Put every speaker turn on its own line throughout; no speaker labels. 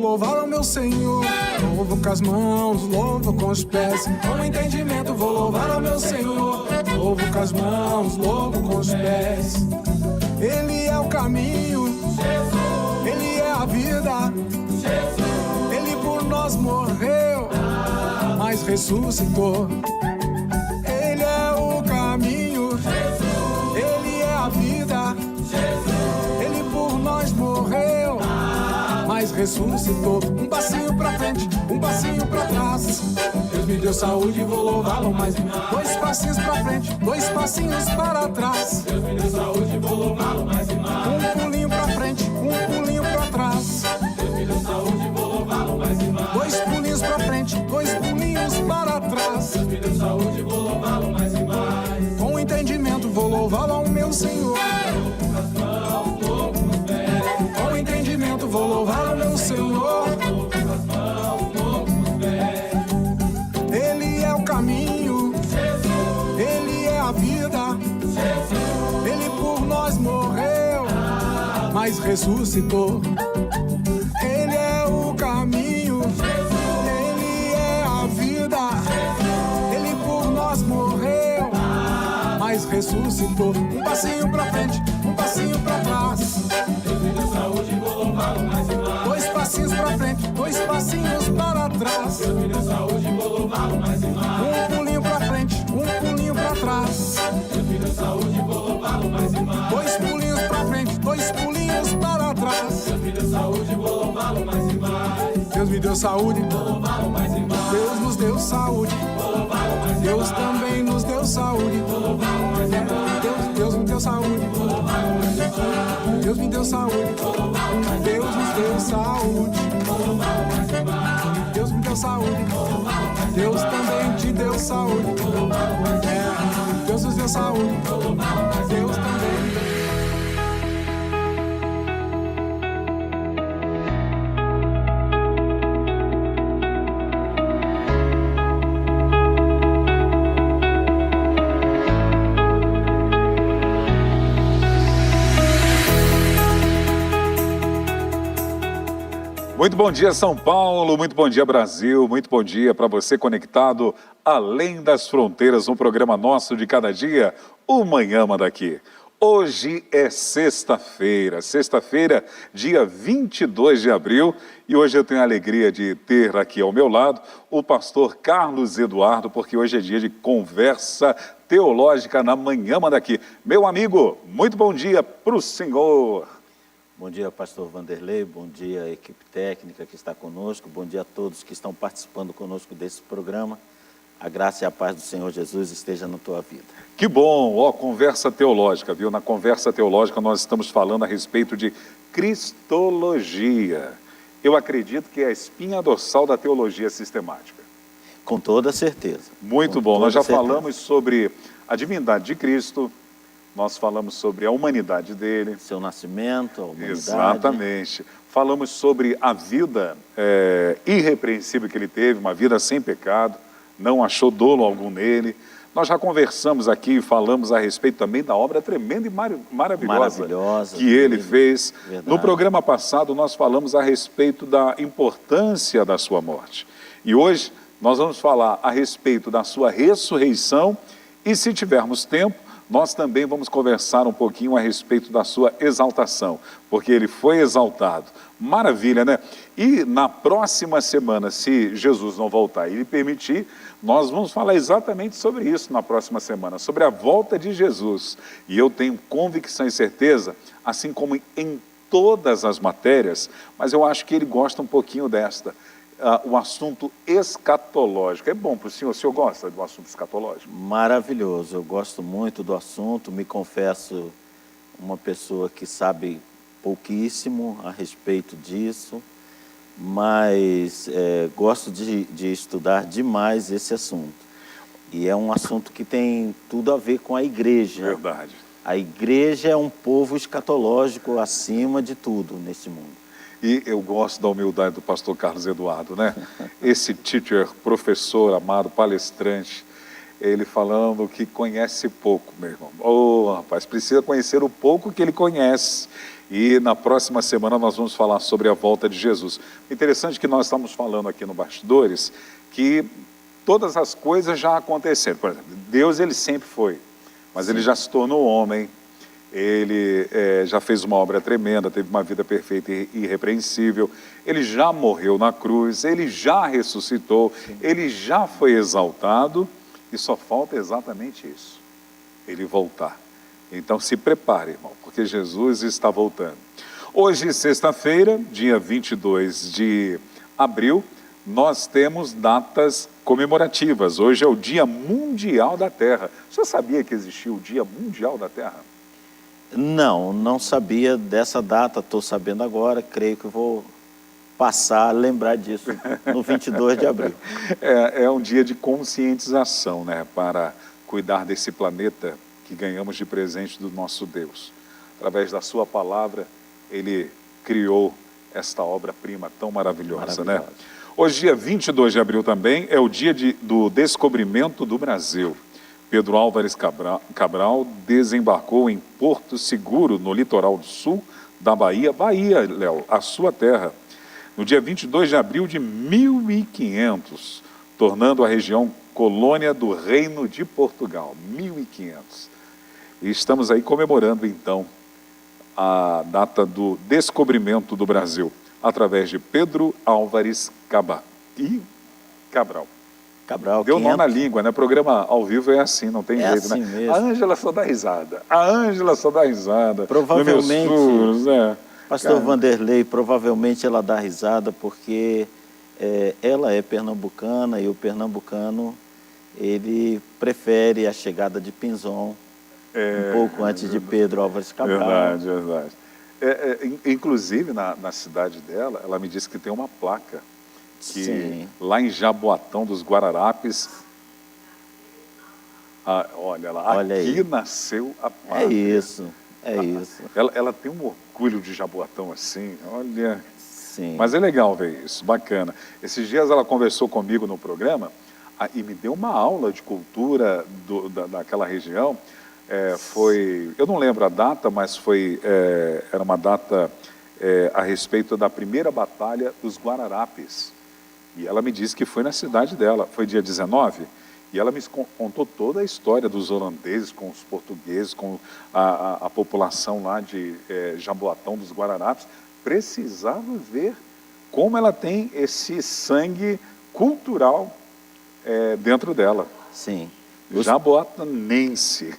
louvar ao meu Senhor. Louvo com as mãos, louvo com os pés. Com entendimento vou louvar ao meu Senhor. Louvo com as mãos, louvo com os pés. Ele é o caminho, Jesus. Ele é a vida, Jesus. Ele por nós morreu, mas ressuscitou. Ele é o caminho, Jesus. Ele é a vida, Jesus. Ele por nós morreu, mas ressuscitou. Um passinho pra frente, um passinho pra trás. Deus me deu saúde e vou louvá-lo mais e mais. Dois passinhos pra frente, dois passinhos para trás. Deus me deu saúde e vou louvá-lo mais e mais. Um pulinho pra frente, um pulinho pra trás. Deus me deu saúde e vou louvá-lo mais e mais. Dois pulinhos pra frente, dois pulinhos para trás. Deus me deu saúde e vou louvá-lo mais e mais. Com entendimento vou louvá-lo ao meu Senhor. Com entendimento vou louvar ao meu Senhor. Ele é o caminho, Jesus. Ele é a vida, Jesus. Ele por nós morreu, mas ressuscitou. Ele é o caminho, Jesus. Ele é a vida, Jesus. Ele por nós morreu, mas ressuscitou. Um passinho pra frente, um passinho pra trás. Deus me deu saúde e vou louvá-lo mais e mais. Dois passinhos pra frente, dois passinhos para trás. Deus me deu saúde e vou louvá-lo mais e mais. Um pulinho pra frente, um pulinho pra trás. Deus me deu saúde e vou louvá-lo mais e mais. Dois pulinhos pra frente, dois pulinhos para trás. Deus me deu saúde e vou louvá-lo mais e mais. Deus me deu saúde, vou louvá-lo mais e mais. Deus nos deu saúde, vou louvá-lo mais e mais. Deus também nos deu saúde, vou louvá-lo mais e mais. Deus me deu saúde, vou louvá-lo mais e mais. Deus me deu saúde, vou louvá-lo mais e mais. Deus nos deu saúde, vou louvá-lo mais e mais. Deus me deu saúde, vou louvá-lo mais e mais. Deus também te deu saúde, vou louvá-lo mais e mais. Deus nos deu saúde, vou louvá-lo mais e mais. Deus também.
Muito bom dia, São Paulo, muito bom dia, Brasil, muito bom dia para você conectado além das fronteiras, um programa nosso de cada dia, o Manhã Manda Aqui. Hoje é sexta-feira, dia 22 de abril, e hoje eu tenho a alegria de ter aqui ao meu lado o pastor Carlos Eduardo, porque hoje é dia de conversa teológica na Manhã Manda Aqui. Meu amigo, muito bom dia para o senhor.
Bom dia, pastor Vanderlei, bom dia, equipe técnica que está conosco, bom dia a todos que estão participando conosco desse programa. A graça e a paz do Senhor Jesus esteja na tua vida.
Que bom, ó, conversa teológica, viu? Na conversa teológica nós estamos falando a respeito de cristologia. Eu acredito que é a espinha dorsal da teologia sistemática.
Com toda certeza.
Muito bom, nós já falamos sobre a divindade de Cristo, nós falamos sobre a humanidade dele.
Seu nascimento, a humanidade.
Exatamente. Falamos sobre a vida irrepreensível que ele teve, uma vida sem pecado, não achou dolo algum nele. Nós já conversamos aqui e falamos a respeito também da obra tremenda e maravilhosa que ele fez. Verdade. No programa passado nós falamos a respeito da importância da sua morte. E hoje nós vamos falar a respeito da sua ressurreição e, se tivermos tempo, nós também vamos conversar um pouquinho a respeito da sua exaltação, porque ele foi exaltado. Maravilha, né? E na próxima semana, se Jesus não voltar e lhe permitir, nós vamos falar exatamente sobre isso na próxima semana, sobre a volta de Jesus. E eu tenho convicção e certeza, assim como em todas as matérias, mas eu acho que ele gosta um pouquinho desta, o assunto escatológico. É bom para o senhor gosta do assunto escatológico?
Maravilhoso, eu gosto muito do assunto, me confesso uma pessoa que sabe pouquíssimo a respeito disso, mas gosto de estudar demais esse assunto. E é um assunto que tem tudo a ver com a igreja.
Verdade.
A igreja é um povo escatológico acima de tudo nesse mundo.
E eu gosto da humildade do pastor Carlos Eduardo, né? Esse teacher, professor, amado, palestrante. ele falando que conhece pouco, meu irmão. Ô, rapaz, precisa conhecer o pouco que ele conhece. E na próxima semana nós vamos falar sobre a volta de Jesus. Interessante que nós estamos falando aqui no Bastidores que todas as coisas já aconteceram. Por exemplo, Deus, ele sempre foi, mas ele já se tornou homem, ele já fez uma obra tremenda, teve uma vida perfeita e irrepreensível, ele já morreu na cruz, ele já ressuscitou, ele já foi exaltado, e só falta exatamente isso, ele voltar. Então se prepare, irmão, porque Jesus está voltando. Hoje, sexta-feira, dia 22 de abril, nós temos datas comemorativas. Hoje é o Dia Mundial da Terra. Você sabia que existia o Dia Mundial da Terra?
Não sabia dessa data, estou sabendo agora, creio que vou passar a lembrar disso no 22 de abril.
É um dia de conscientização, né, para cuidar desse planeta que ganhamos de presente do nosso Deus. Através da sua palavra, ele criou esta obra-prima tão maravilhosa, né? Hoje, dia 22 de abril também, é o dia do descobrimento do Brasil. Pedro Álvares Cabral desembarcou em Porto Seguro, no litoral do sul da Bahia. Bahia, Léo, a sua terra. No dia 22 de abril de 1500, tornando a região colônia do Reino de Portugal. 1500. E estamos aí comemorando, então, a data do descobrimento do Brasil, através de Pedro Álvares Cabral. Deu
500.
nó na língua, né? Programa ao vivo é assim, não tem jeito,
assim,
né?
mesmo.
A Ângela só dá risada.
Provavelmente, Pastor
Cara,
Vanderlei, provavelmente ela dá risada porque ela é pernambucana e o pernambucano, ele prefere a chegada de Pinzon um pouco antes de Pedro Álvares Cabral.
Verdade. Inclusive, na cidade dela, ela me disse que tem uma placa que
Sim.
lá em Jaboatão dos Guararapes, olha lá,
Olha
aqui
aí.
nasceu a
É
pátria.
isso.
Ela tem um orgulho de Jaboatão assim, olha.
Sim.
Mas é legal ver isso, bacana. Esses dias ela conversou comigo no programa e me deu uma aula de cultura daquela região. Eu não lembro a data, mas era uma data a respeito da primeira batalha dos Guararapes. E ela me disse que foi na cidade dela, foi dia 19, e ela me contou toda a história dos holandeses com os portugueses, com a população lá de Jaboatão dos Guararapes. Precisava ver como ela tem esse sangue cultural dentro dela.
Sim.
Jaboatanense.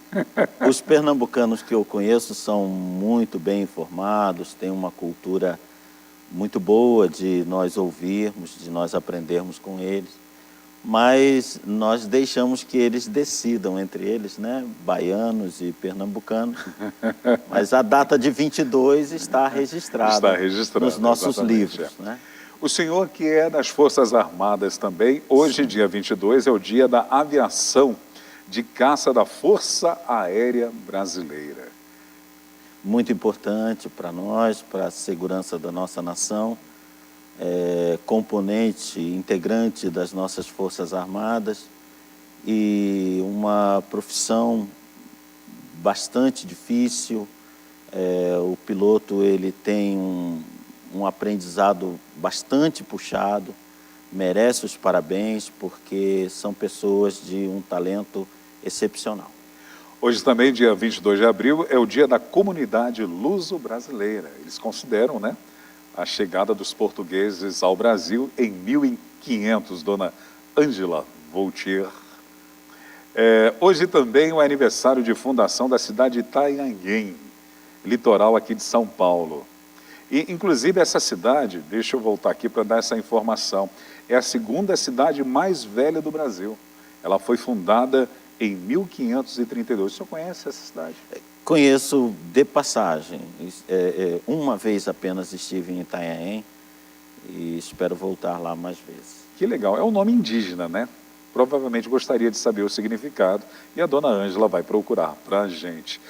Os pernambucanos que eu conheço são muito bem informados, têm uma cultura muito boa de nós ouvirmos, de nós aprendermos com eles, mas nós deixamos que eles decidam entre eles, né? Baianos e pernambucanos. Mas a data de 22 está registrada nos nossos livros, né?
O senhor que é das Forças Armadas também, hoje, dia 22, é o dia da aviação de caça da Força Aérea Brasileira.
Muito importante para nós, para a segurança da nossa nação, componente, integrante das nossas Forças Armadas e uma profissão bastante difícil. O piloto ele tem um aprendizado bastante puxado, merece os parabéns porque são pessoas de um talento excepcional.
Hoje também, dia 22 de abril, é o dia da comunidade luso-brasileira. Eles consideram, né, a chegada dos portugueses ao Brasil em 1500, dona Ângela Voltier. Hoje também é o aniversário de fundação da cidade de Itanhaém, litoral aqui de São Paulo. E, inclusive, essa cidade, deixa eu voltar aqui para dar essa informação, é a segunda cidade mais velha do Brasil. Ela foi fundada em 1532. O senhor conhece essa cidade?
Conheço de passagem. Uma vez apenas estive em Itanhaém e espero voltar lá mais vezes.
Que legal. É um nome indígena, né? Provavelmente gostaria de saber o significado e a dona Ângela vai procurar para a gente.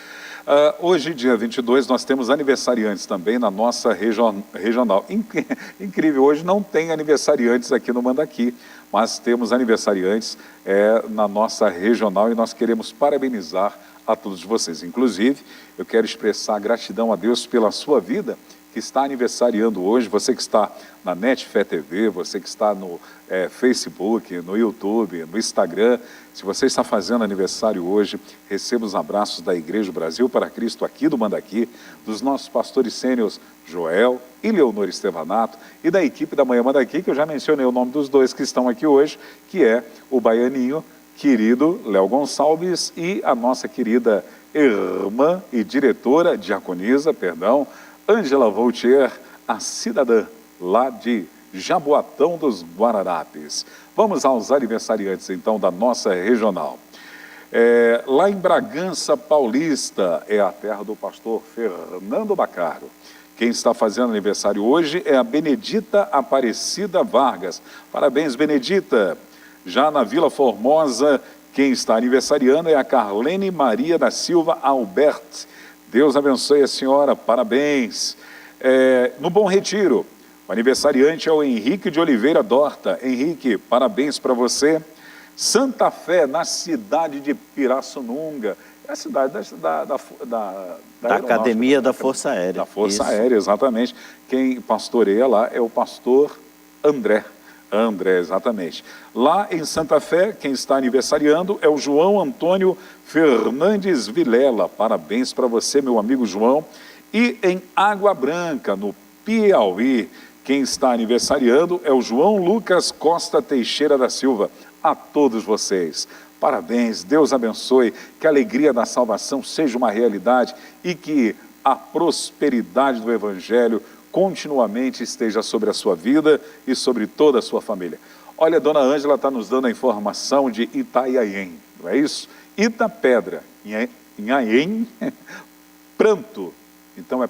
Hoje, dia 22, nós temos aniversariantes também na nossa regional. Incrível, hoje não tem aniversariantes aqui no Mandaqui, mas temos aniversariantes na nossa regional e nós queremos parabenizar a todos vocês. Inclusive, eu quero expressar gratidão a Deus pela sua vida, que está aniversariando hoje, você que está na NET Fé TV, você que está no Facebook, no YouTube, no Instagram. Se você está fazendo aniversário hoje, receba os abraços da Igreja Brasil para Cristo aqui do Mandaqui, dos nossos pastores sêniores Joel e Leonor Estevanato e da equipe da Manhã Mandaqui, que eu já mencionei o nome dos dois que estão aqui hoje, que é o baianinho querido Léo Gonçalves e a nossa querida irmã e diretora, diaconisa, Ângela Voltier, a cidadã lá de Jaboatão dos Guararapes. Vamos aos aniversariantes, então, da nossa regional. Lá em Bragança Paulista, é a terra do pastor Fernando Bacaro. Quem está fazendo aniversário hoje é a Benedita Aparecida Vargas. Parabéns, Benedita. Já na Vila Formosa, quem está aniversariando é a Carlene Maria da Silva Albert. Deus abençoe a senhora, parabéns. No Bom Retiro, o aniversariante é o Henrique de Oliveira Dorta. Henrique, parabéns para você. Santa Fé, na cidade de Pirassununga, é a cidade da
Academia da Força Aérea.
Da Força Aérea, exatamente. Quem pastoreia lá é o pastor André, exatamente. Lá em Santa Fé, quem está aniversariando é o João Antônio Fernandes Vilela. Parabéns para você, meu amigo João. E em Água Branca, no Piauí, quem está aniversariando é o João Lucas Costa Teixeira da Silva. A todos vocês, parabéns, Deus abençoe, que a alegria da salvação seja uma realidade e que a prosperidade do Evangelho continuamente esteja sobre a sua vida e sobre toda a sua família. Olha, a dona Ângela está nos dando a informação de Itaiaém, não é isso? Itapedra, Inhaém, pranto. Então é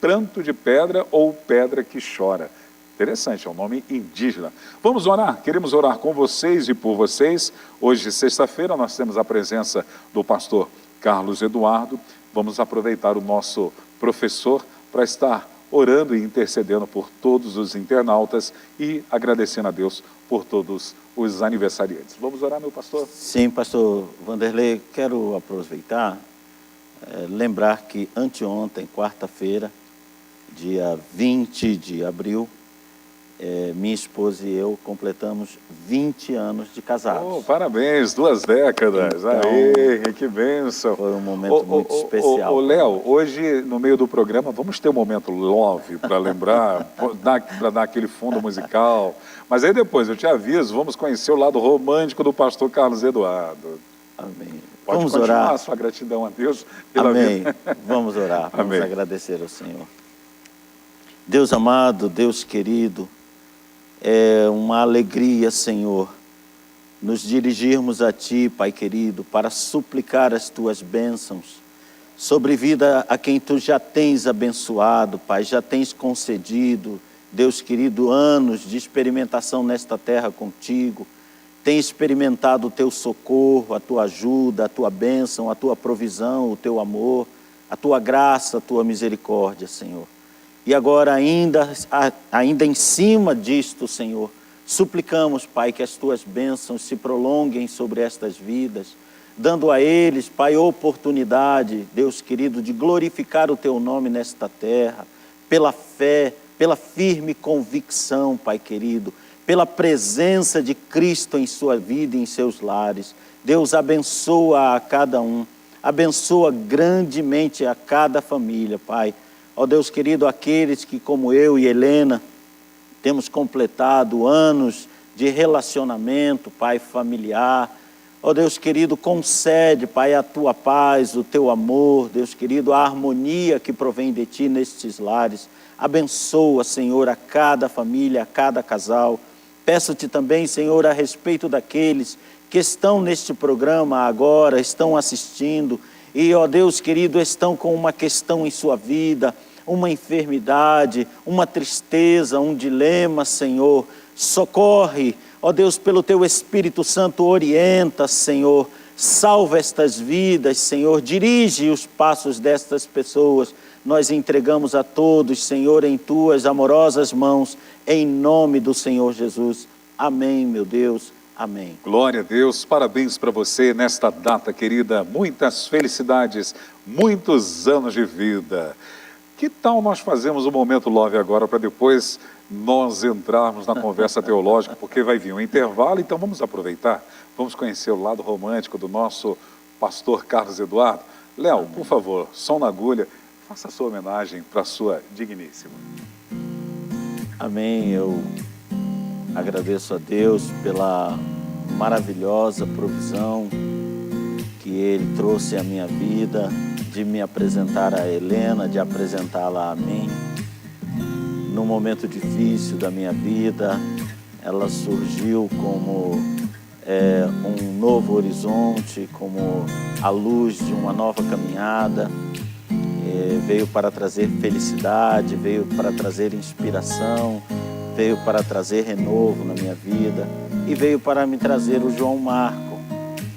pranto de pedra ou pedra que chora. Interessante, é um nome indígena. Vamos orar, queremos orar com vocês e por vocês. Hoje, sexta-feira, nós temos a presença do pastor Carlos Eduardo. Vamos aproveitar o nosso professor para estar orando e intercedendo por todos os internautas e agradecendo a Deus por todos os aniversariantes. Vamos orar, meu pastor?
Sim, pastor Vanderlei, quero aproveitar, lembrar que anteontem, quarta-feira, dia 20 de abril, minha esposa e eu completamos 20 anos de casados.
Parabéns, 2 décadas.
Então,
aê, que bênção.
Foi um momento muito especial.
Léo, hoje no meio do programa vamos ter um momento love para lembrar, para dar aquele fundo musical. Mas aí depois eu te aviso, vamos conhecer o lado romântico do pastor Carlos Eduardo.
Amém.
Pode
vamos
continuar
orar.
A sua gratidão a Deus pela
Amém.
vida.
Vamos orar, vamos
Amém.
agradecer ao Senhor. Deus amado, Deus querido, é uma alegria, Senhor, nos dirigirmos a Ti, Pai querido, para suplicar as Tuas bênçãos sobre vida a quem Tu já tens abençoado, Pai, já tens concedido, Deus querido, anos de experimentação nesta terra contigo, tem experimentado o Teu socorro, a Tua ajuda, a Tua bênção, a Tua provisão, o Teu amor, a Tua graça, a Tua misericórdia, Senhor. E agora, ainda em cima disto, Senhor, suplicamos, Pai, que as Tuas bênçãos se prolonguem sobre estas vidas, dando a eles, Pai, oportunidade, Deus querido, de glorificar o Teu nome nesta terra, pela fé, pela firme convicção, Pai querido, pela presença de Cristo em sua vida e em seus lares. Deus abençoa a cada um, abençoa grandemente a cada família, Pai. Ó Deus querido, aqueles que como eu e Helena temos completado anos de relacionamento, Pai, familiar. Ó Deus querido, concede, Pai, a Tua paz, o Teu amor, Deus querido, a harmonia que provém de Ti nestes lares. Abençoa, Senhor, a cada família, a cada casal. Peço-Te também, Senhor, a respeito daqueles que estão neste programa agora, estão assistindo e, ó Deus querido, estão com uma questão em sua vida, uma enfermidade, uma tristeza, um dilema, Senhor. Socorre, ó Deus, pelo Teu Espírito Santo, orienta, Senhor. Salva estas vidas, Senhor, dirige os passos destas pessoas. Nós entregamos a todos, Senhor, em Tuas amorosas mãos, em nome do Senhor Jesus. Amém, meu Deus. Amém.
Glória a Deus, parabéns para você nesta data querida, muitas felicidades, muitos anos de vida. Que tal nós fazemos o Momento Love agora para depois nós entrarmos na conversa teológica, porque vai vir um intervalo, então vamos aproveitar, vamos conhecer o lado romântico do nosso pastor Carlos Eduardo. Léo, por favor, som na agulha, faça a sua homenagem para a sua digníssima.
Amém, eu agradeço a Deus pela maravilhosa provisão que Ele trouxe à minha vida, de me apresentar a Helena, de apresentá-la a mim. Num momento difícil da minha vida, ela surgiu como um novo horizonte, como a luz de uma nova caminhada. Veio para trazer felicidade, veio para trazer inspiração, veio para trazer renovo na minha vida e veio para me trazer o João Marco,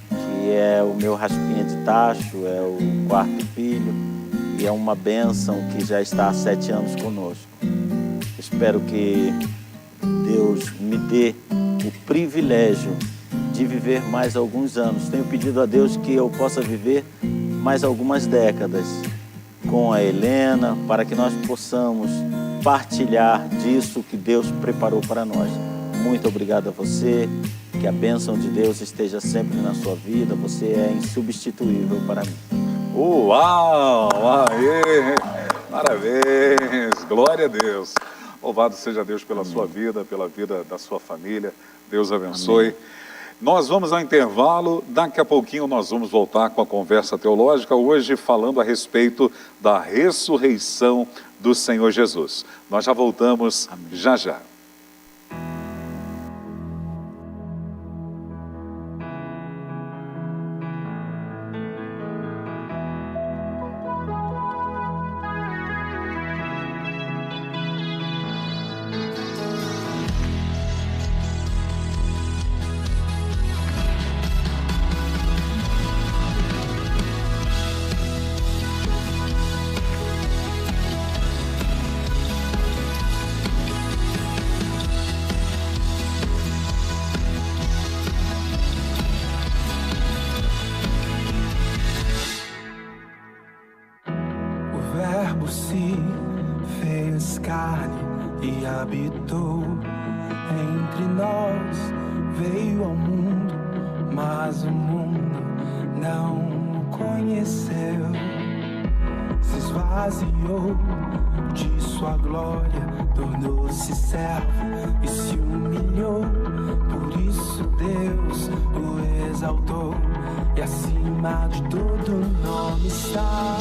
que é o meu raspinha de tacho, é o quarto filho e é uma bênção que já está há 7 anos conosco. Espero que Deus me dê o privilégio de viver mais alguns anos. Tenho pedido a Deus que eu possa viver mais algumas décadas com a Helena, para que nós possamos partilhar disso que Deus preparou para nós. Muito obrigado a você, que a bênção de Deus esteja sempre na sua vida, você é insubstituível para mim.
Uau! Aê! Parabéns! Glória a Deus! Louvado seja Deus pela sua vida, pela vida da sua família. Deus abençoe. Amém. Nós vamos ao intervalo, daqui a pouquinho nós vamos voltar com a conversa teológica, hoje falando a respeito da ressurreição do Senhor Jesus. Nós já voltamos. Amém. Já já.
Se fez carne e habitou entre nós, veio ao mundo, mas o mundo não o conheceu. Se esvaziou de sua glória, tornou-se servo e se humilhou. Por isso Deus o exaltou e acima de todo nome está.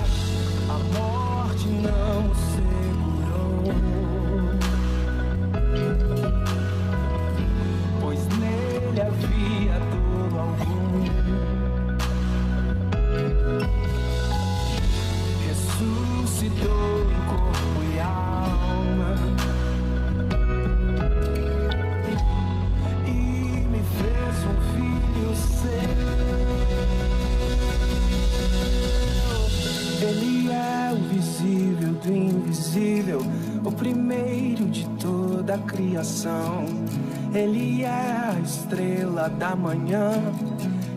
A morte não o segurou, pois nele havia dor algum. Ressuscitou em corpo e alma e me fez um filho seu. Ele é o visível do invisível, o primeiro de toda a criação. Ele é a estrela da manhã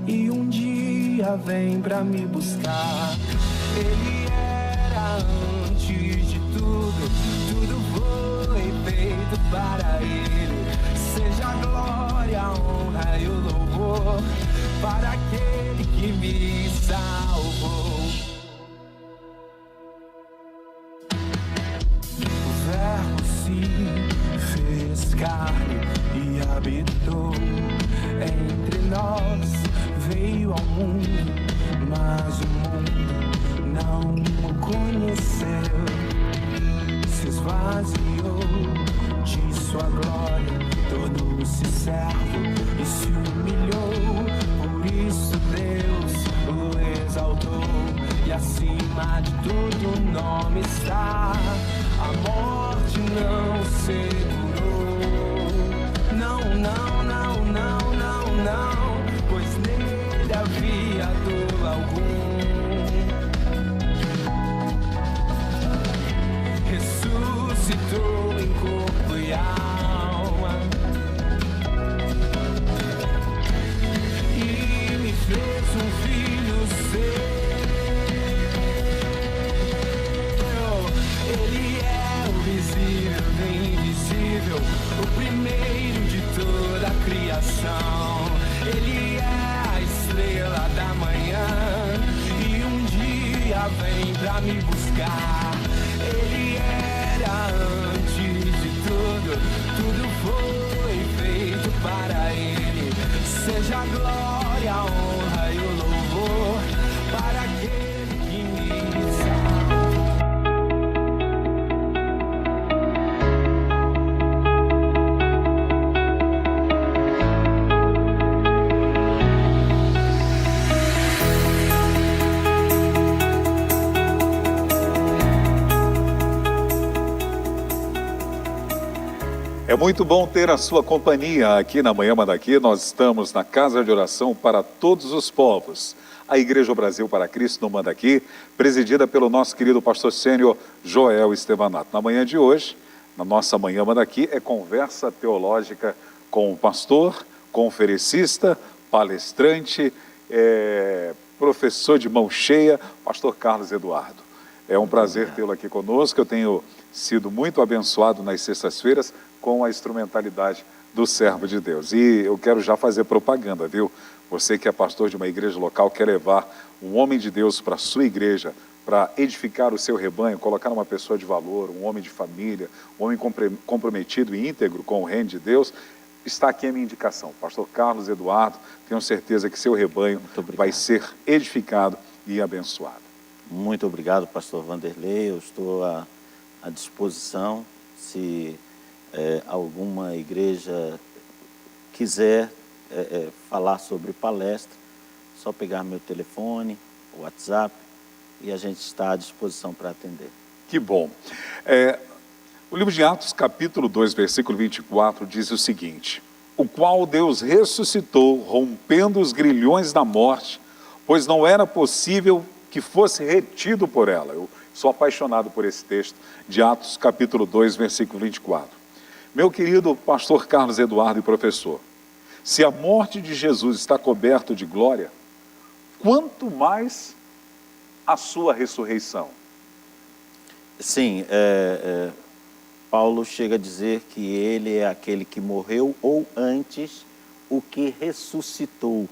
e um dia vem pra me buscar. Ele era antes de tudo, tudo foi feito para ele. Seja a glória, a honra e o louvor para aquele que me salvou. Fez carne e habitou entre nós, veio ao mundo, mas o mundo não o conheceu. Se esvaziou de sua glória, tornou-se servo e se humilhou. Por isso Deus o exaltou e acima de todo nome está. A morte não segurou, não, não, não, não, não, não, pois nele havia
me buscar. Ele era antes de tudo, tudo foi feito para ele. Seja a glória, a honra e o louvor para aquele que me salva.
É muito bom ter a sua companhia aqui na Manhã Manda Aqui. Nós estamos na Casa de Oração para Todos os Povos, a Igreja Brasil para Cristo no Manda Aqui, presidida pelo nosso querido pastor sênior Joel Estevanato. Na manhã de hoje, na nossa Manhã Manda Aqui, é conversa teológica com o pastor, conferencista, palestrante, professor de mão cheia, pastor Carlos Eduardo. É um prazer tê-lo aqui conosco. Eu tenho sido muito abençoado nas sextas-feiras com a instrumentalidade do servo de Deus. E eu quero já fazer propaganda, viu? Você que é pastor de uma igreja local, quer levar um homem de Deus para a sua igreja, para edificar o seu rebanho, colocar uma pessoa de valor, um homem de família, um homem comprometido e íntegro com o reino de Deus, está aqui a minha indicação. Pastor Carlos Eduardo, tenho certeza que seu rebanho vai ser edificado e abençoado.
Muito obrigado, pastor Vanderlei. Eu estou à disposição. Se alguma igreja quiser falar sobre palestra, só pegar meu telefone, o WhatsApp, e a gente está à disposição para atender.
Que bom. O livro de Atos, capítulo 2, versículo 24, diz o seguinte: o qual Deus ressuscitou, rompendo os grilhões da morte, pois não era possível que fosse retido por ela. Eu sou apaixonado por esse texto de Atos, capítulo 2, versículo 24. Meu querido pastor Carlos Eduardo e professor, se a morte de Jesus está coberta de glória, quanto mais a sua ressurreição?
Sim, Paulo chega a dizer que ele é aquele que morreu, ou antes, o que ressuscitou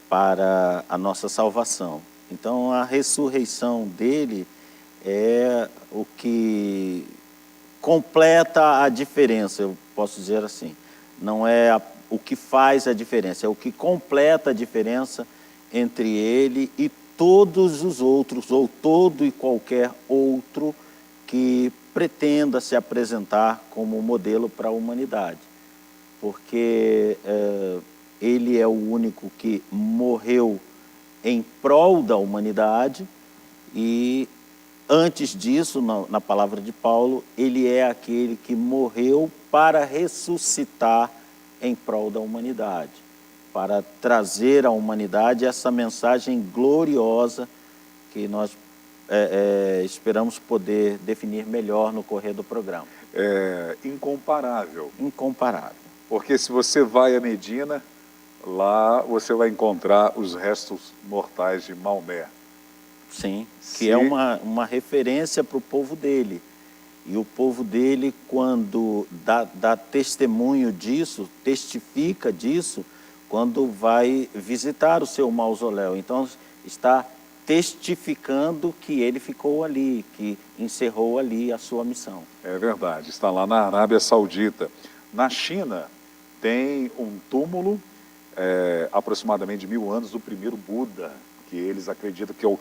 para a nossa salvação. Então, a ressurreição dele é o que completa a diferença, eu posso dizer assim. Não é o que faz a diferença, é o que completa a diferença entre ele e todos os outros, ou todo e qualquer outro que pretenda se apresentar como modelo para a humanidade. Porque ele é o único que morreu em prol da humanidade e, antes disso, na palavra de Paulo, ele é aquele que morreu para ressuscitar em prol da humanidade, para trazer à humanidade essa mensagem gloriosa que nós esperamos poder definir melhor no correr do programa.
É incomparável.
Incomparável.
Porque se você vai a Medina, lá você vai encontrar os restos mortais de Maomé.
Sim, que é uma referência para o povo dele. E o povo dele, quando dá testemunho disso, testifica disso, quando vai visitar o seu mausoléu. Então, está testificando que ele ficou ali, que encerrou ali a sua missão.
É verdade, está lá na Arábia Saudita. Na China, tem um túmulo, aproximadamente de 1000 anos, do primeiro Buda, que eles acreditam que é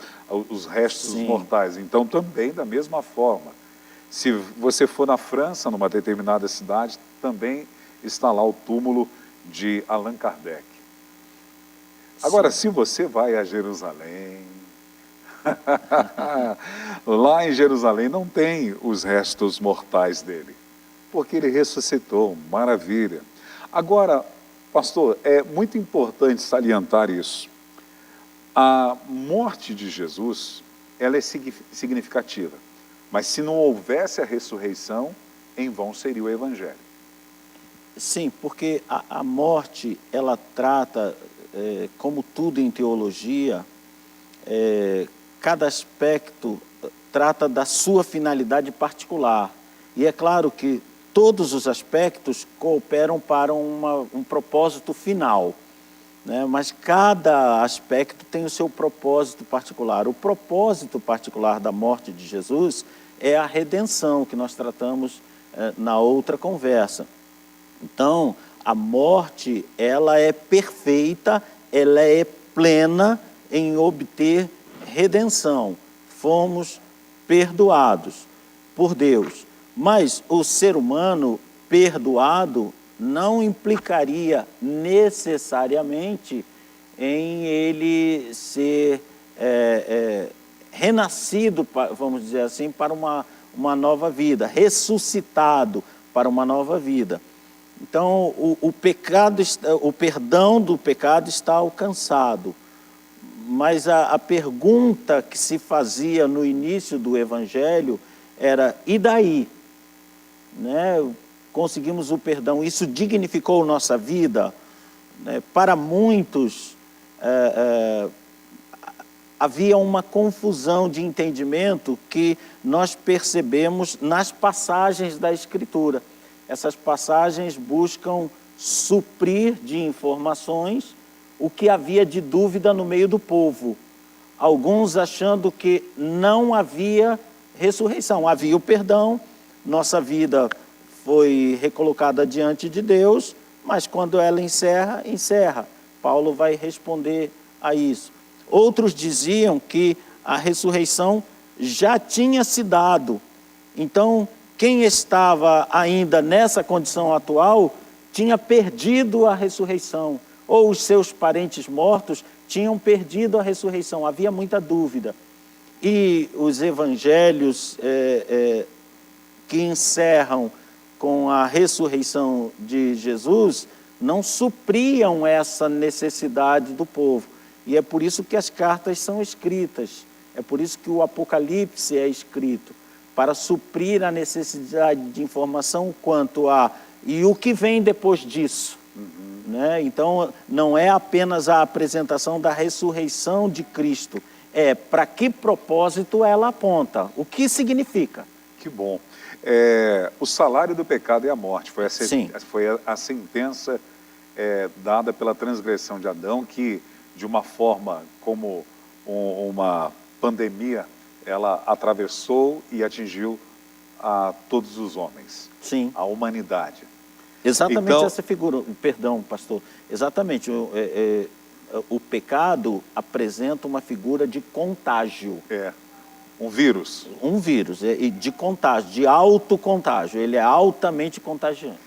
os restos mortais. Então, também da mesma forma, se você for na França, numa determinada cidade, também está lá o túmulo de Allan Kardec. Agora, se você vai a Jerusalém, lá em Jerusalém não tem os restos mortais dele, porque ele ressuscitou, maravilha. Agora, pastor, é muito importante salientar isso. A morte de Jesus, ela é significativa, mas se não houvesse a ressurreição, em vão seria o evangelho.
Sim, porque a morte, ela trata, como tudo em teologia, cada aspecto trata da sua finalidade particular. E é claro que todos os aspectos cooperam para um propósito final. né? Mas cada aspecto tem o seu propósito particular. O propósito particular da morte de Jesus é a redenção, que nós tratamos na outra conversa. Então, a morte, ela é perfeita, ela é plena em obter redenção. Fomos perdoados por Deus. Mas o ser humano perdoado não implicaria necessariamente em ele ser renascido, vamos dizer assim, para uma nova vida, ressuscitado para uma nova vida. Então, o perdão do pecado está alcançado. Mas a pergunta que se fazia no início do Evangelho era, e daí? Né? Conseguimos o perdão, isso dignificou nossa vida? Né? Para muitos, havia uma confusão de entendimento que nós percebemos nas passagens da Escritura. Essas passagens buscam suprir de informações o que havia de dúvida no meio do povo. Alguns achando que não havia ressurreição, havia o perdão, nossa vida foi recolocada diante de Deus, mas quando ela encerra, encerra. Paulo vai responder a isso. Outros diziam que a ressurreição já tinha se dado. Então, quem estava ainda nessa condição atual tinha perdido a ressurreição, ou os seus parentes mortos tinham perdido a ressurreição. Havia muita dúvida. E os evangelhos que encerram com a ressurreição de Jesus não supriam essa necessidade do povo. E é por isso que as cartas são escritas. É por isso que o Apocalipse é escrito, para suprir a necessidade de informação quanto a e o que vem depois disso. Né? Então, não é apenas a apresentação da ressurreição de Cristo, é para que propósito ela aponta, o que significa.
Que bom. O salário do pecado é a morte, foi a sentença dada pela transgressão de Adão, que de uma forma como uma pandemia, ela atravessou e atingiu a todos os homens,
Sim.
a humanidade.
Exatamente
então,
essa figura, perdão, pastor, exatamente, o pecado apresenta uma figura de contágio.
Um vírus.
Um vírus, de contágio, de autocontágio, ele é altamente contagioso.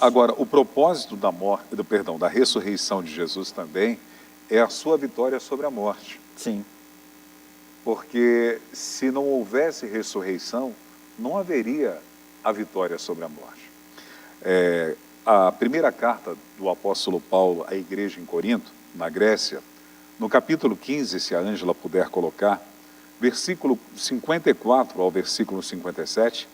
Agora, o propósito da ressurreição de Jesus também é a sua vitória sobre a morte.
Sim.
Porque se não houvesse ressurreição, não haveria a vitória sobre a morte. A primeira carta do apóstolo Paulo à igreja em Corinto, na Grécia, no capítulo 15, se a Ângela puder colocar, versículo 54 ao versículo 57,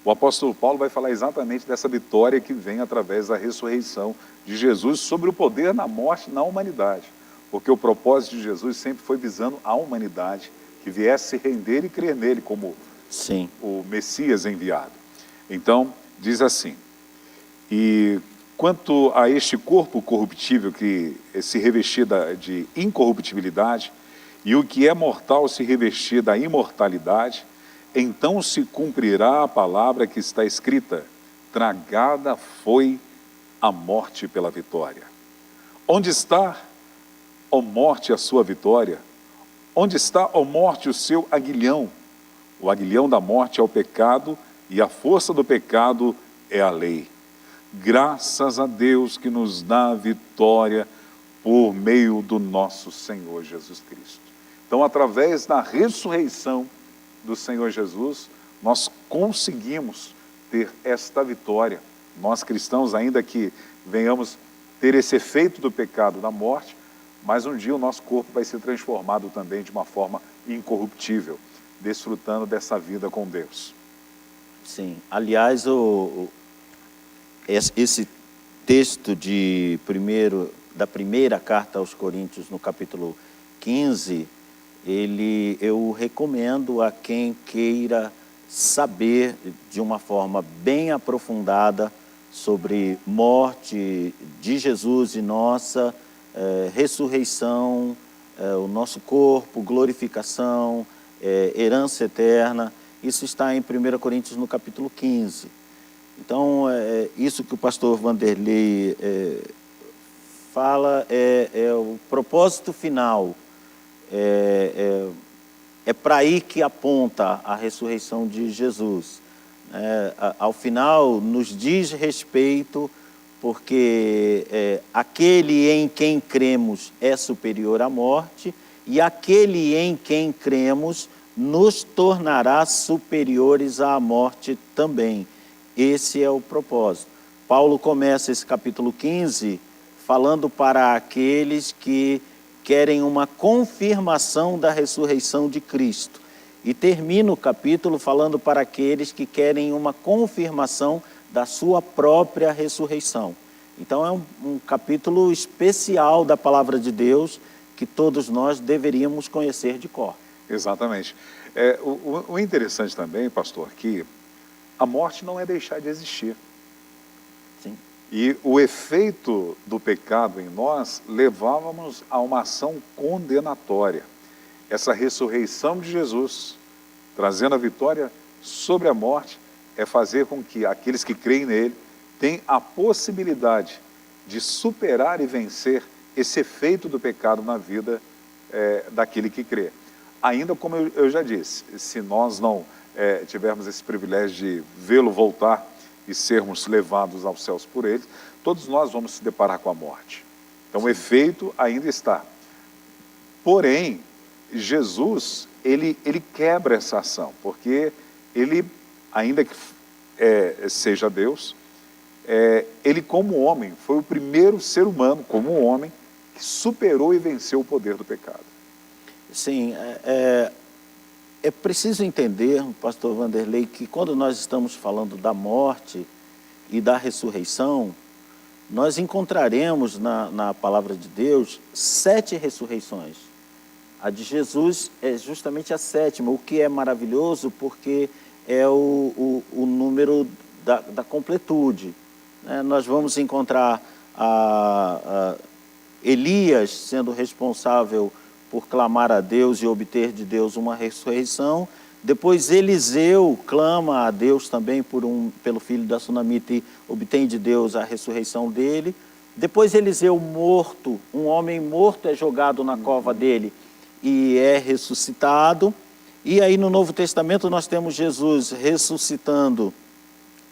o apóstolo Paulo vai falar exatamente dessa vitória que vem através da ressurreição de Jesus sobre o poder na morte na humanidade. Porque o propósito de Jesus sempre foi visando a humanidade, que viesse se render e crer nele como
Sim.
o Messias enviado. Então, diz assim, e quanto a este corpo corruptível que se revestir de incorruptibilidade, e o que é mortal se revestir da imortalidade, então se cumprirá a palavra que está escrita, tragada foi a morte pela vitória. Onde está, ó morte, a sua vitória? Onde está, ó morte, o seu aguilhão? O aguilhão da morte é o pecado, e a força do pecado é a lei. Graças a Deus que nos dá a vitória por meio do nosso Senhor Jesus Cristo. Então, através da ressurreição do Senhor Jesus, nós conseguimos ter esta vitória. Nós cristãos, ainda que venhamos ter esse efeito do pecado da morte, mas um dia o nosso corpo vai ser transformado também de uma forma incorruptível, desfrutando dessa vida com Deus.
Sim, aliás, esse texto da primeira carta aos Coríntios, no capítulo 15, eu recomendo a quem queira saber de uma forma bem aprofundada sobre morte de Jesus e nossa, ressurreição, o nosso corpo, glorificação, herança eterna. Isso está em 1 Coríntios, no capítulo 15. Então, isso que o pastor Vanderlei fala é o propósito final. É para aí que aponta a ressurreição de Jesus. Ao final, nos diz respeito, porque aquele em quem cremos é superior à morte, e aquele em quem cremos nos tornará superiores à morte também. Esse é o propósito. Paulo começa esse capítulo 15 falando para aqueles que querem uma confirmação da ressurreição de Cristo. E termina o capítulo falando para aqueles que querem uma confirmação da sua própria ressurreição. Então é um capítulo especial da palavra de Deus que todos nós deveríamos conhecer de cor.
Exatamente. O interessante também, pastor, que a morte não é deixar de existir.
Sim.
E o efeito do pecado em nós levávamos a uma ação condenatória. Essa ressurreição de Jesus, trazendo a vitória sobre a morte, é fazer com que aqueles que creem nele tenham a possibilidade de superar e vencer esse efeito do pecado na vida daquele que crê. Ainda como eu já disse, se nós não tivermos esse privilégio de vê-lo voltar e sermos levados aos céus por ele, todos nós vamos se deparar com a morte. Então, o efeito ainda está. Porém, Jesus, ele quebra essa ação, porque ele, ainda que seja Deus, ele como homem, foi o primeiro ser humano, como um homem, que superou e venceu o poder do pecado.
Sim, é preciso entender, pastor Vanderlei, que quando nós estamos falando da morte e da ressurreição, nós encontraremos na palavra de Deus 7 ressurreições. A de Jesus é justamente a 7ª, o que é maravilhoso porque é o número da completude. Nós vamos encontrar Elias sendo responsável por clamar a Deus e obter de Deus uma ressurreição. Depois Eliseu clama a Deus também pelo filho da Sunamita e obtém de Deus a ressurreição dele. Depois Eliseu morto, um homem morto é jogado na cova dele e é ressuscitado. E aí no Novo Testamento nós temos Jesus ressuscitando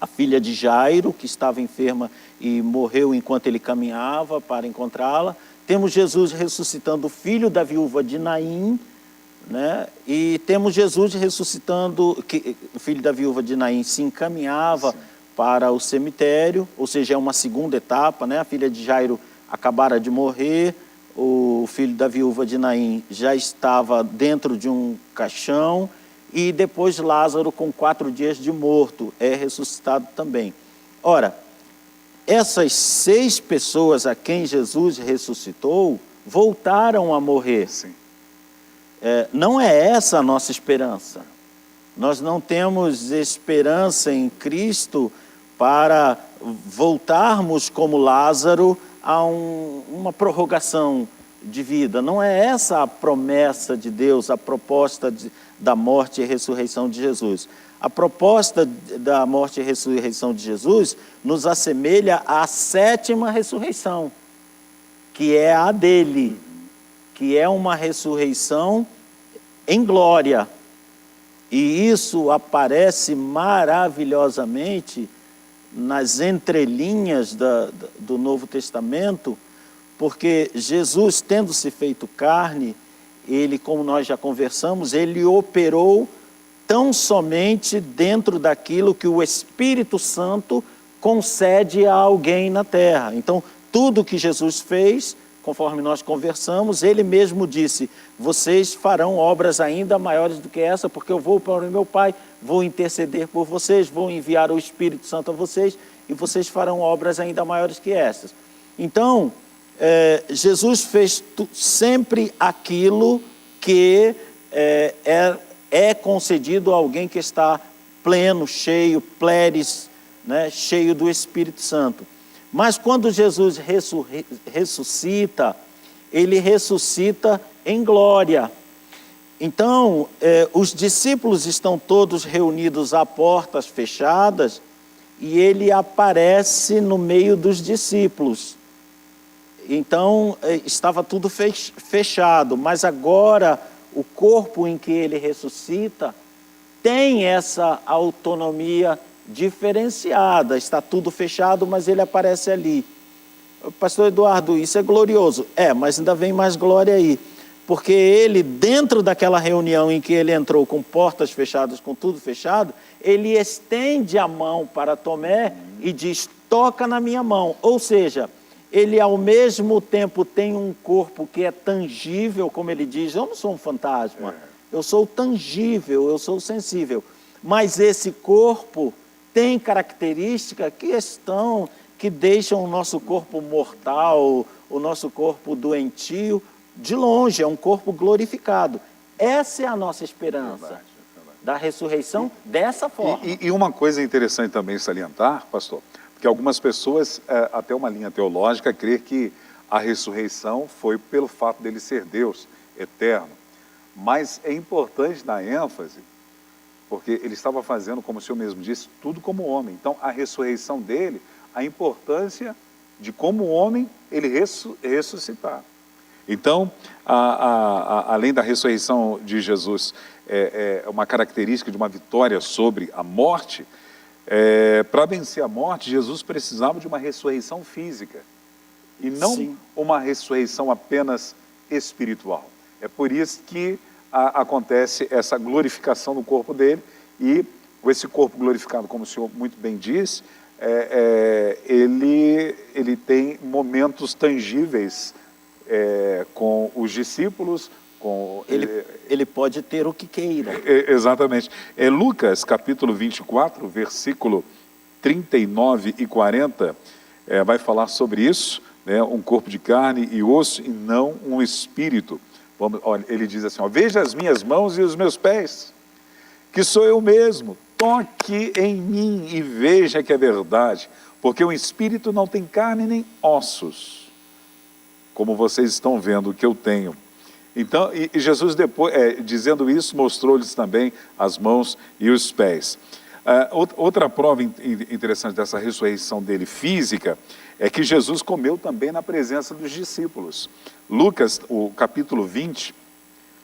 a filha de Jairo, que estava enferma e morreu enquanto ele caminhava para encontrá-la. Temos Jesus ressuscitando o filho da viúva de Naim, né? E temos Jesus ressuscitando, que o filho da viúva de Naim se encaminhava para o cemitério, ou seja, é uma segunda etapa, né? A filha de Jairo acabara de morrer, o filho da viúva de Naim já estava dentro de um caixão, e depois Lázaro, com 4 dias de morto, é ressuscitado também. Ora, essas 6 pessoas a quem Jesus ressuscitou voltaram a morrer.
Sim.
Não é essa a nossa esperança. Nós não temos esperança em Cristo para voltarmos como Lázaro a uma prorrogação de vida. Não é essa a promessa de Deus, a proposta da morte e ressurreição de Jesus. A proposta da morte e ressurreição de Jesus nos assemelha à 7ª ressurreição, que é a dele, que é uma ressurreição em glória. E isso aparece maravilhosamente nas entrelinhas do Novo Testamento, porque Jesus, tendo se feito carne, ele, como nós já conversamos, ele operou tão somente dentro daquilo que o Espírito Santo concede a alguém na terra. Então, tudo que Jesus fez, conforme nós conversamos, ele mesmo disse: vocês farão obras ainda maiores do que essa, porque eu vou para o meu Pai, vou interceder por vocês, vou enviar o Espírito Santo a vocês, e vocês farão obras ainda maiores que essas. Então, Jesus fez sempre aquilo que é concedido a alguém que está pleno, cheio, pleres, né, cheio do Espírito Santo. Mas quando Jesus ressuscita, ele ressuscita em glória. Então, os discípulos estão todos reunidos a portas fechadas e ele aparece no meio dos discípulos. Então, estava tudo fechado, mas agora o corpo em que ele ressuscita tem essa autonomia diferenciada. Está tudo fechado, mas ele aparece ali. Pastor Eduardo, isso é glorioso. Mas ainda vem mais glória aí. Porque ele, dentro daquela reunião em que ele entrou com portas fechadas, com tudo fechado, ele estende a mão para Tomé e diz, toca na minha mão. Ou seja, ele ao mesmo tempo tem um corpo que é tangível, como ele diz, eu não sou um fantasma, eu sou tangível, eu sou sensível. Mas esse corpo tem características que deixam o nosso corpo mortal, o nosso corpo doentio, de longe, é um corpo glorificado. Essa é a nossa esperança da ressurreição dessa forma.
E uma coisa interessante também salientar, pastor, porque algumas pessoas, até uma linha teológica, crê que a ressurreição foi pelo fato dele ser Deus eterno. Mas é importante dar ênfase, porque ele estava fazendo, como o senhor mesmo disse, tudo como homem. Então, a ressurreição dele, a importância de como homem ele ressuscitar. Então, além da ressurreição de Jesus, uma característica de uma vitória sobre a morte, para vencer a morte, Jesus precisava de uma ressurreição física e não uma ressurreição apenas espiritual. É por isso que acontece essa glorificação do corpo dele e esse corpo glorificado, como o senhor muito bem disse, ele tem momentos tangíveis com os discípulos,
ele pode ter o que queira.
Exatamente. Lucas, capítulo 24, versículo 39 e 40, vai falar sobre isso, né? Um corpo de carne e osso e não um espírito. Olha, ele diz assim, veja as minhas mãos e os meus pés, que sou eu mesmo, toque em mim e veja que é verdade, porque o espírito não tem carne nem ossos, como vocês estão vendo que eu tenho. Então, e Jesus depois, dizendo isso, mostrou-lhes também as mãos e os pés. Outra prova interessante dessa ressurreição dele física é que Jesus comeu também na presença dos discípulos. Lucas, o capítulo 20,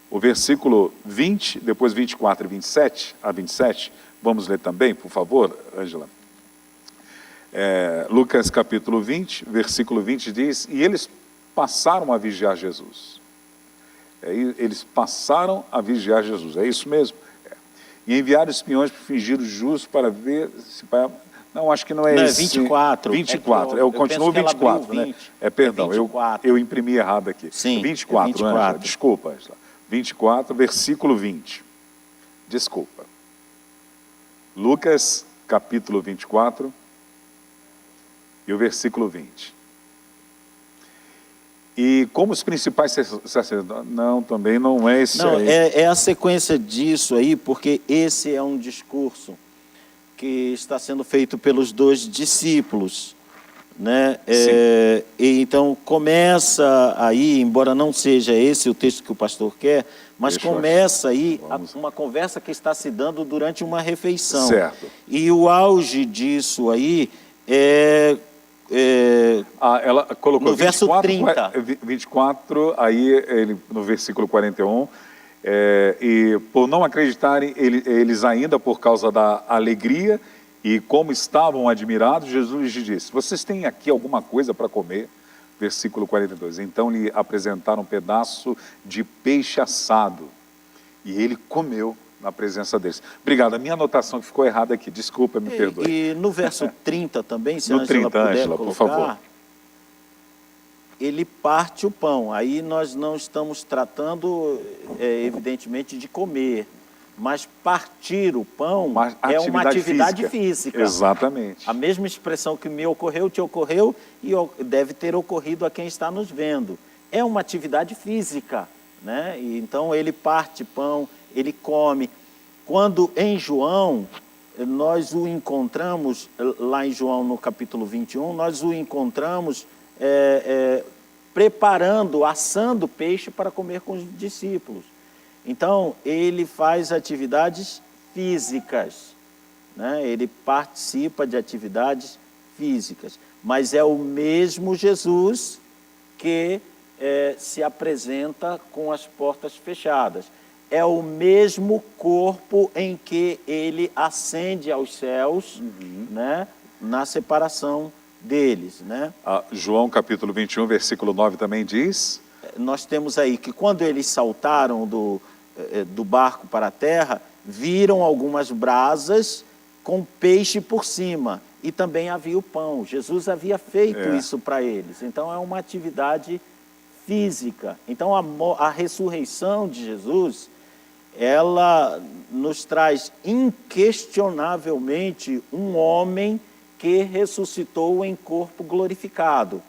o versículo 20, depois 24 e 27, vamos ler também, por favor, Ângela. Lucas capítulo 20, versículo 20 diz, e eles passaram a vigiar Jesus. Eles passaram a vigiar Jesus, é isso mesmo? E enviaram espiões para fingir o justo para ver se... Não, acho que não é esse.
24.
24, eu continuo 24, né? Perdão, 24. Eu imprimi errado aqui.
Sim,
24,
24.
Ângela, desculpa, Ângela. 24, versículo 20. Desculpa. Lucas, capítulo 24, e o versículo 20. E como os principais sacerdotes... Não, também não é esse aí.
É a sequência disso aí, porque esse é um discurso que está sendo feito pelos dois discípulos, né? E então começa aí, embora não seja esse o texto que o pastor quer, mas começa aí uma conversa que está se dando durante uma refeição.
Certo.
E o auge disso aí
ela colocou
no verso 30.
24, aí ele, no versículo 41, e por não acreditarem eles ainda por causa da alegria e como estavam admirados, Jesus lhes disse, vocês têm aqui alguma coisa para comer? Versículo 42, então lhe apresentaram um pedaço de peixe assado e ele comeu na presença deles. Obrigado, a minha anotação que ficou errada aqui, desculpa, me perdoe.
E no verso 30 também, se a
Ângela puder colocar, por favor.
Ele parte o pão. Aí nós não estamos tratando, evidentemente, de comer, mas partir o pão é uma atividade física.
Exatamente.
A mesma expressão que me ocorreu, te ocorreu e deve ter ocorrido a quem está nos vendo. É uma atividade física, né? E então ele parte pão, ele come. Quando em João, nós o encontramos, lá em João no capítulo 21, nós o encontramos preparando, assando peixe para comer com os discípulos. Então, ele faz atividades físicas, né? Ele participa de atividades físicas, mas é o mesmo Jesus que se apresenta com as portas fechadas. É o mesmo corpo em que ele ascende aos céus, né? Na separação deles, né?
João capítulo 21, versículo 9 também diz...
Nós temos aí que quando eles saltaram do barco para a terra, viram algumas brasas com peixe por cima e também havia o pão. Jesus havia feito isso para eles. Então é uma atividade física. Então a ressurreição de Jesus, ela nos traz inquestionavelmente um homem que ressuscitou em corpo glorificado.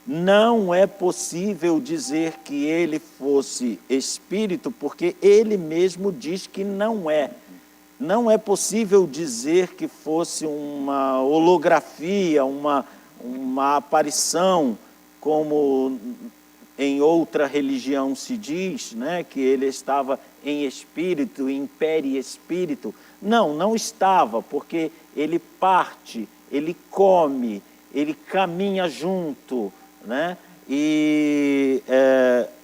Não é possível dizer que ele fosse espírito, porque ele mesmo diz que não é. Não é possível dizer que fosse uma holografia, uma aparição, como em outra religião se diz, né, que ele estava em espírito, em periespírito. Não, não estava, porque ele parte, ele come, ele caminha junto, né? E,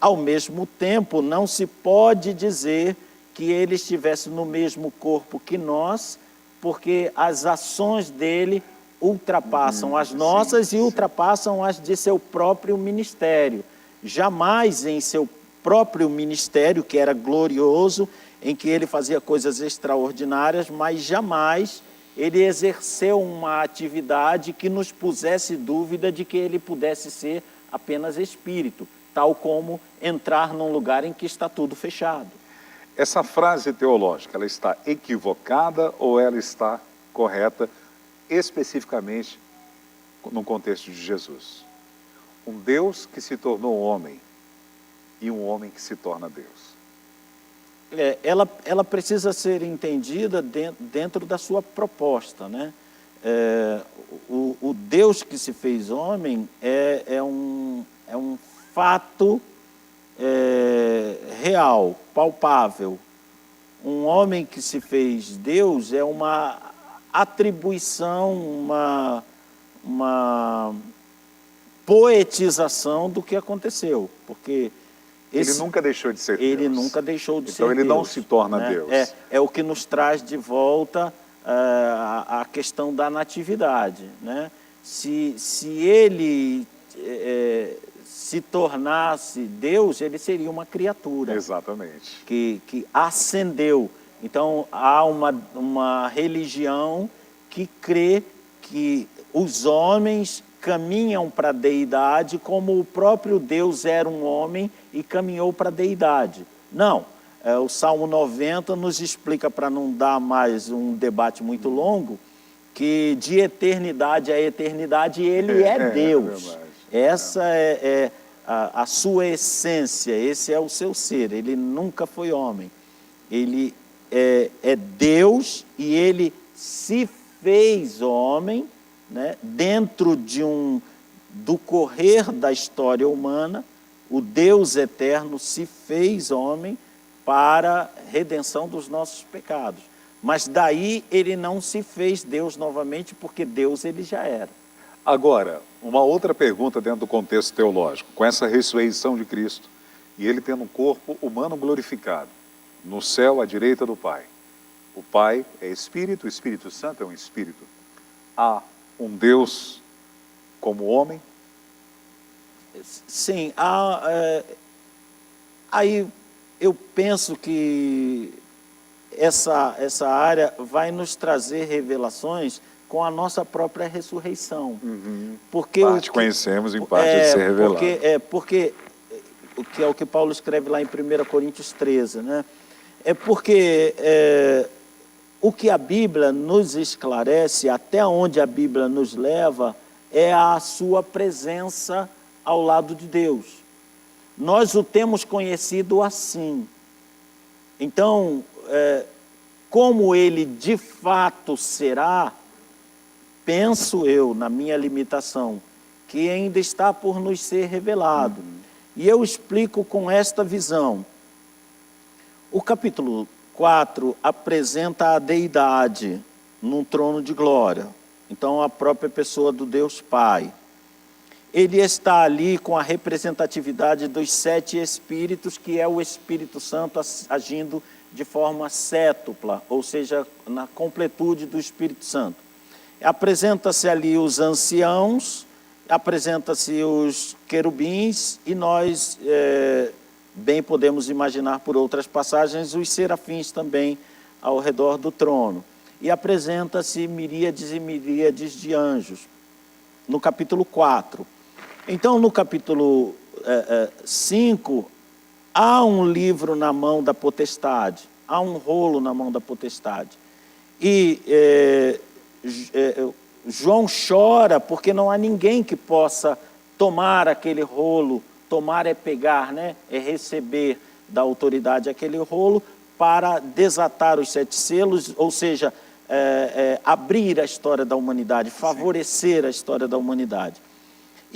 ao mesmo tempo, não se pode dizer que ele estivesse no mesmo corpo que nós, porque as ações dele ultrapassam as nossas e ultrapassam as de seu próprio ministério. Jamais em seu próprio ministério, que era glorioso, em que ele fazia coisas extraordinárias, mas jamais ele exerceu uma atividade que nos pusesse dúvida de que ele pudesse ser apenas espírito, tal como entrar num lugar em que está tudo fechado.
Essa frase teológica, ela está equivocada ou ela está correta especificamente no contexto de Jesus? Um Deus que se tornou homem e um homem que se torna Deus.
Ela precisa ser entendida dentro da sua proposta, né? O Deus que se fez homem é um fato real, palpável. Um homem que se fez Deus é uma atribuição, uma poetização do que aconteceu, porque
ele nunca deixou de ser Deus.
Ele nunca deixou de ser Deus.
Então ele não se torna Deus.
É o que nos traz de volta a questão da natividade, né? Se ele se tornasse Deus, ele seria uma criatura.
Exatamente.
Que ascendeu. Então há uma religião que crê que os homens caminham para a deidade como o próprio Deus era um homem e caminhou para a deidade. Não, o Salmo 90 nos explica, para não dar mais um debate muito longo, que de eternidade a eternidade ele é Deus. Essa é a sua essência, esse é o seu ser, ele nunca foi homem. Ele é Deus e ele se fez homem, né, dentro do correr da história humana. O Deus eterno se fez homem para a redenção dos nossos pecados. Mas daí ele não se fez Deus novamente, porque Deus ele já era.
Agora, uma outra pergunta dentro do contexto teológico. Com essa ressurreição de Cristo, e ele tendo um corpo humano glorificado, no céu à direita do Pai. O Pai é Espírito, o Espírito Santo é um Espírito. Há um Deus como homem?
Sim, aí eu penso que essa área vai nos trazer revelações com a nossa própria ressurreição. Porque
parte conhecemos, em parte de ser revelado.
Porque o que é o que Paulo escreve lá em 1 Coríntios 13, né? Porque o que a Bíblia nos esclarece, até onde a Bíblia nos leva, é a sua presença ao lado de Deus. Nós o temos conhecido assim. Então, como ele de fato será, penso eu, na minha limitação, que ainda está por nos ser revelado. E eu explico com esta visão. O capítulo 4 apresenta a deidade num trono de glória. Então, a própria pessoa do Deus Pai. Ele está ali com a representatividade dos 7 Espíritos, que é o Espírito Santo agindo de forma cétupla, ou seja, na completude do Espírito Santo. Apresenta-se ali os anciãos, apresenta-se os querubins, e nós bem podemos imaginar por outras passagens os serafins também ao redor do trono. E apresenta-se miríades e miríades de anjos, no capítulo 4. Então, no capítulo 5, há um livro na mão da potestade, há um rolo na mão da potestade. E João chora porque não há ninguém que possa tomar aquele rolo, tomar é pegar, né? É receber da autoridade aquele rolo para desatar os 7 selos, ou seja, abrir a história da humanidade, favorecer a história da humanidade.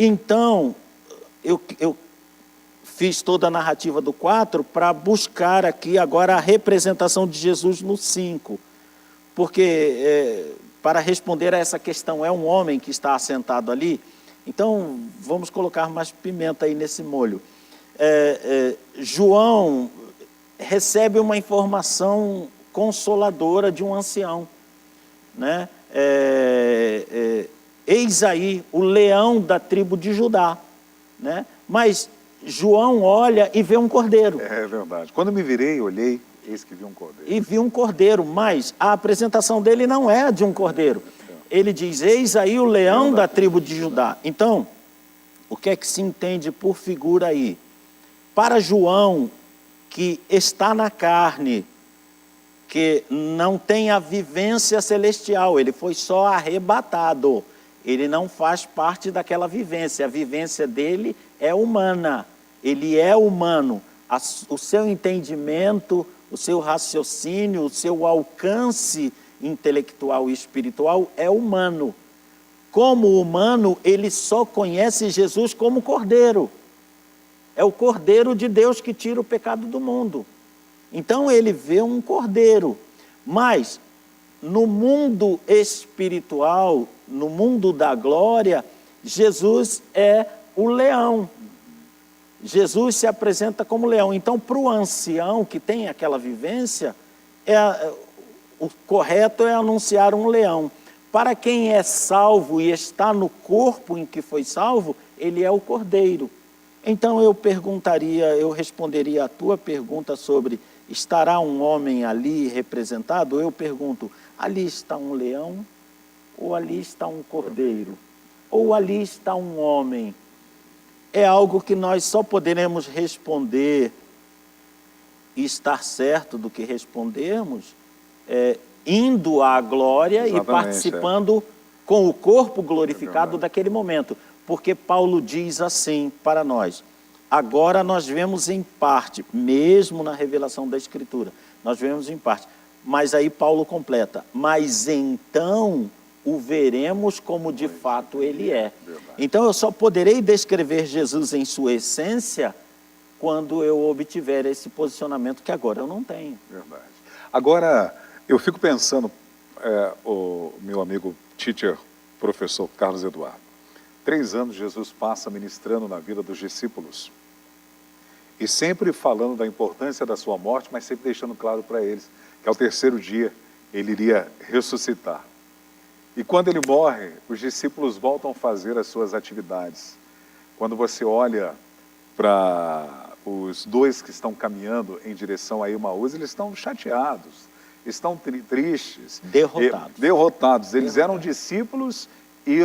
Então, eu fiz toda a narrativa do 4 para buscar aqui agora a representação de Jesus no 5. Porque, para responder a essa questão, é um homem que está assentado ali? Então, vamos colocar mais pimenta aí nesse molho. João recebe uma informação consoladora de um ancião, né? Eis aí o leão da tribo de Judá, né? Mas João olha e vê um cordeiro.
É verdade. Quando me virei, olhei, eis que vi um cordeiro.
E vi um cordeiro, mas a apresentação dele não é de um cordeiro. Ele diz, eis aí o leão da tribo de Judá. Então, o que é que se entende por figura aí? Para João, que está na carne, que não tem a vivência celestial, ele foi só arrebatado. Ele não faz parte daquela vivência. A vivência dele é humana. Ele é humano. O seu entendimento, o seu raciocínio, o seu alcance intelectual e espiritual é humano. Como humano, ele só conhece Jesus como Cordeiro. É o Cordeiro de Deus que tira o pecado do mundo. Então ele vê um Cordeiro. Mas no mundo espiritual, no mundo da glória, Jesus é o leão. Jesus se apresenta como leão. Então, para o ancião que tem aquela vivência, o correto é anunciar um leão. Para quem é salvo e está no corpo em que foi salvo, ele é o cordeiro. Então eu responderia a tua pergunta sobre estará um homem ali representado? Eu pergunto, ali está um leão ou ali está um cordeiro? Ou ali está um homem? É algo que nós só poderemos responder e estar certo do que respondermos, indo à glória. Exatamente, e participando com o corpo glorificado daquele momento. Porque Paulo diz assim para nós, agora nós vemos em parte, mesmo na revelação da Escritura, nós vemos em parte. Mas aí Paulo completa, mas então o veremos como de fato ele é. Então eu só poderei descrever Jesus em sua essência quando eu obtiver esse posicionamento que agora eu não tenho.
Verdade. Agora, eu fico pensando, o meu amigo teacher, professor Carlos Eduardo, 3 anos Jesus passa ministrando na vida dos discípulos e sempre falando da importância da sua morte, mas sempre deixando claro para eles que ao 3º dia ele iria ressuscitar. E quando ele morre, os discípulos voltam a fazer as suas atividades. Quando você olha para os 2 que estão caminhando em direção a Emaús, eles estão chateados, estão tristes, derrotados. Eles eram discípulos e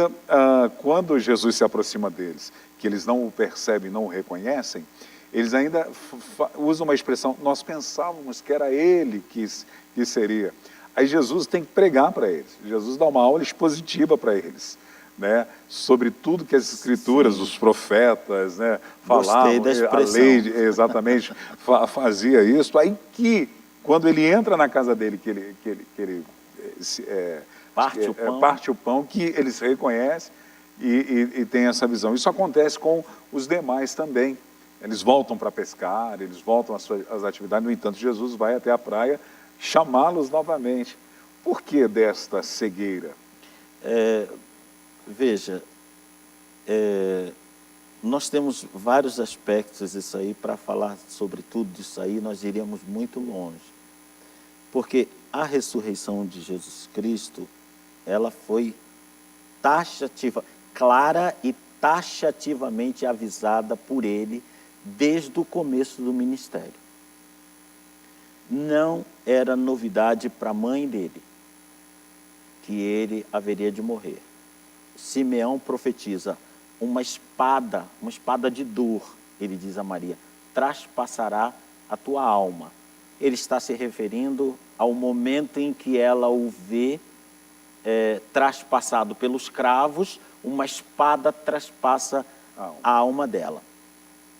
quando Jesus se aproxima deles, que eles não o percebem, não o reconhecem, eles ainda usam uma expressão, nós pensávamos que era ele que seria. Aí Jesus tem que pregar para eles, Jesus dá uma aula expositiva para eles, né? Sobre tudo que as Escrituras, os profetas, né, falavam, a lei, exatamente, fazia isso. Aí que, quando ele entra na casa dele, que ele parte o pão, que eles reconhecem, e tem essa visão. Isso acontece com os demais também. Eles voltam para pescar, eles voltam às atividades, no entanto, Jesus vai até a praia chamá-los novamente. Por que desta cegueira?
Veja, nós temos vários aspectos disso aí. Para falar sobre tudo disso aí, nós iríamos muito longe. Porque a ressurreição de Jesus Cristo, ela foi taxativa, clara e taxativamente avisada por ele desde o começo do ministério. Não era novidade para a mãe dele que ele haveria de morrer. Simeão profetiza uma espada de dor, ele diz a Maria, traspassará a tua alma. Ele está se referindo ao momento em que ela o vê traspassado pelos cravos, uma espada traspassa a alma dela.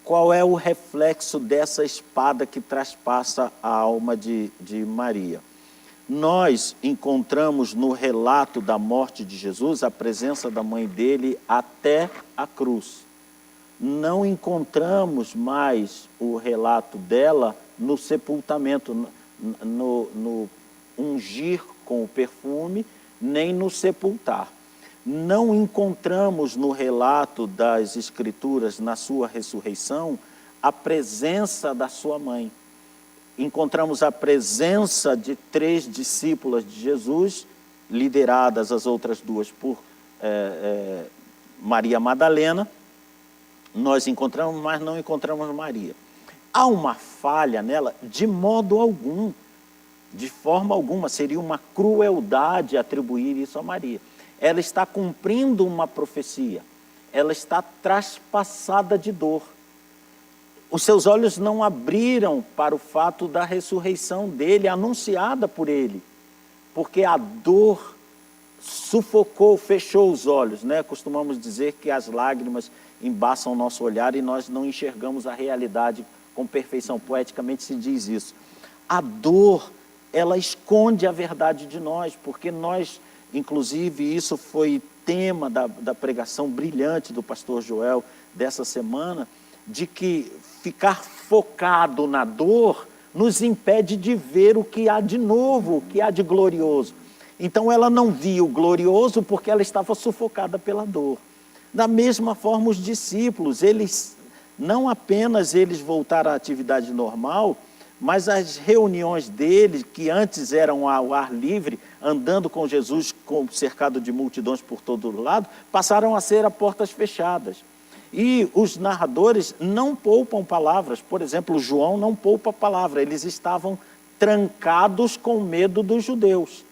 Qual é o reflexo dessa espada que traspassa a alma de Maria? Nós encontramos no relato da morte de Jesus a presença da mãe dele até a cruz. Não encontramos mais o relato dela no sepultamento, no ungir com o perfume, nem no sepultar. Não encontramos no relato das Escrituras, na sua ressurreição, a presença da sua mãe. Encontramos a presença de 3 discípulas de Jesus, lideradas as outras 2 por Maria Madalena. Nós encontramos, mas não encontramos Maria. Há uma falha nela? De modo algum, de forma alguma, seria uma crueldade atribuir isso a Maria. Ela está cumprindo uma profecia, ela está traspassada de dor. Os seus olhos não abriram para o fato da ressurreição dele, anunciada por ele, porque a dor sufocou, fechou os olhos, né? Costumamos dizer que as lágrimas embaçam o nosso olhar e nós não enxergamos a realidade com perfeição. Poeticamente se diz isso. A dor, ela esconde a verdade de nós, porque nós, inclusive, isso foi tema da pregação brilhante do pastor Joel dessa semana, de que ficar focado na dor nos impede de ver o que há de novo, o que há de glorioso. Então ela não via o glorioso porque ela estava sufocada pela dor. Da mesma forma os discípulos, eles não apenas eles voltaram à atividade normal, mas as reuniões deles, que antes eram ao ar livre, andando com Jesus, cercado de multidões por todo lado, passaram a ser a portas fechadas. E os narradores não poupam palavras. Por exemplo, João não poupa palavra. Eles estavam trancados com medo dos judeus.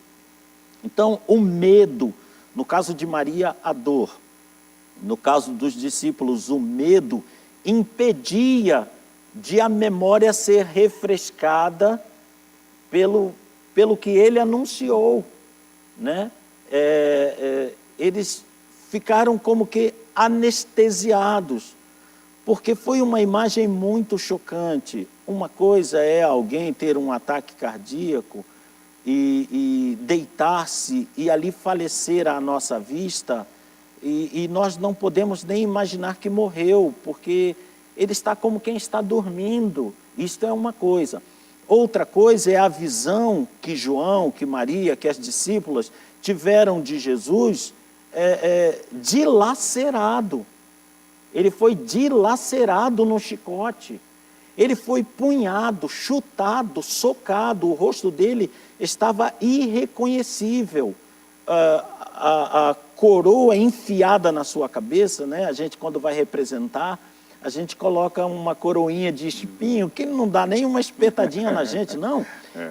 Então, o medo, no caso de Maria, a dor. No caso dos discípulos, o medo impedia de a memória ser refrescada pelo que ele anunciou, né? Eles ficaram como que anestesiados, porque foi uma imagem muito chocante. Uma coisa é alguém ter um ataque cardíaco e deitar-se e ali falecer à nossa vista, e nós não podemos nem imaginar que morreu, porque ele está como quem está dormindo. Isto é uma coisa. Outra coisa é a visão que João, que Maria, que as discípulas tiveram de Jesus dilacerado. Ele foi dilacerado no chicote. Ele foi punhado, chutado, socado. O rosto dele estava irreconhecível. A coroa enfiada na sua cabeça, né? A gente, quando vai representar, a gente coloca uma coroinha de espinho, que não dá nem uma espetadinha na gente, não.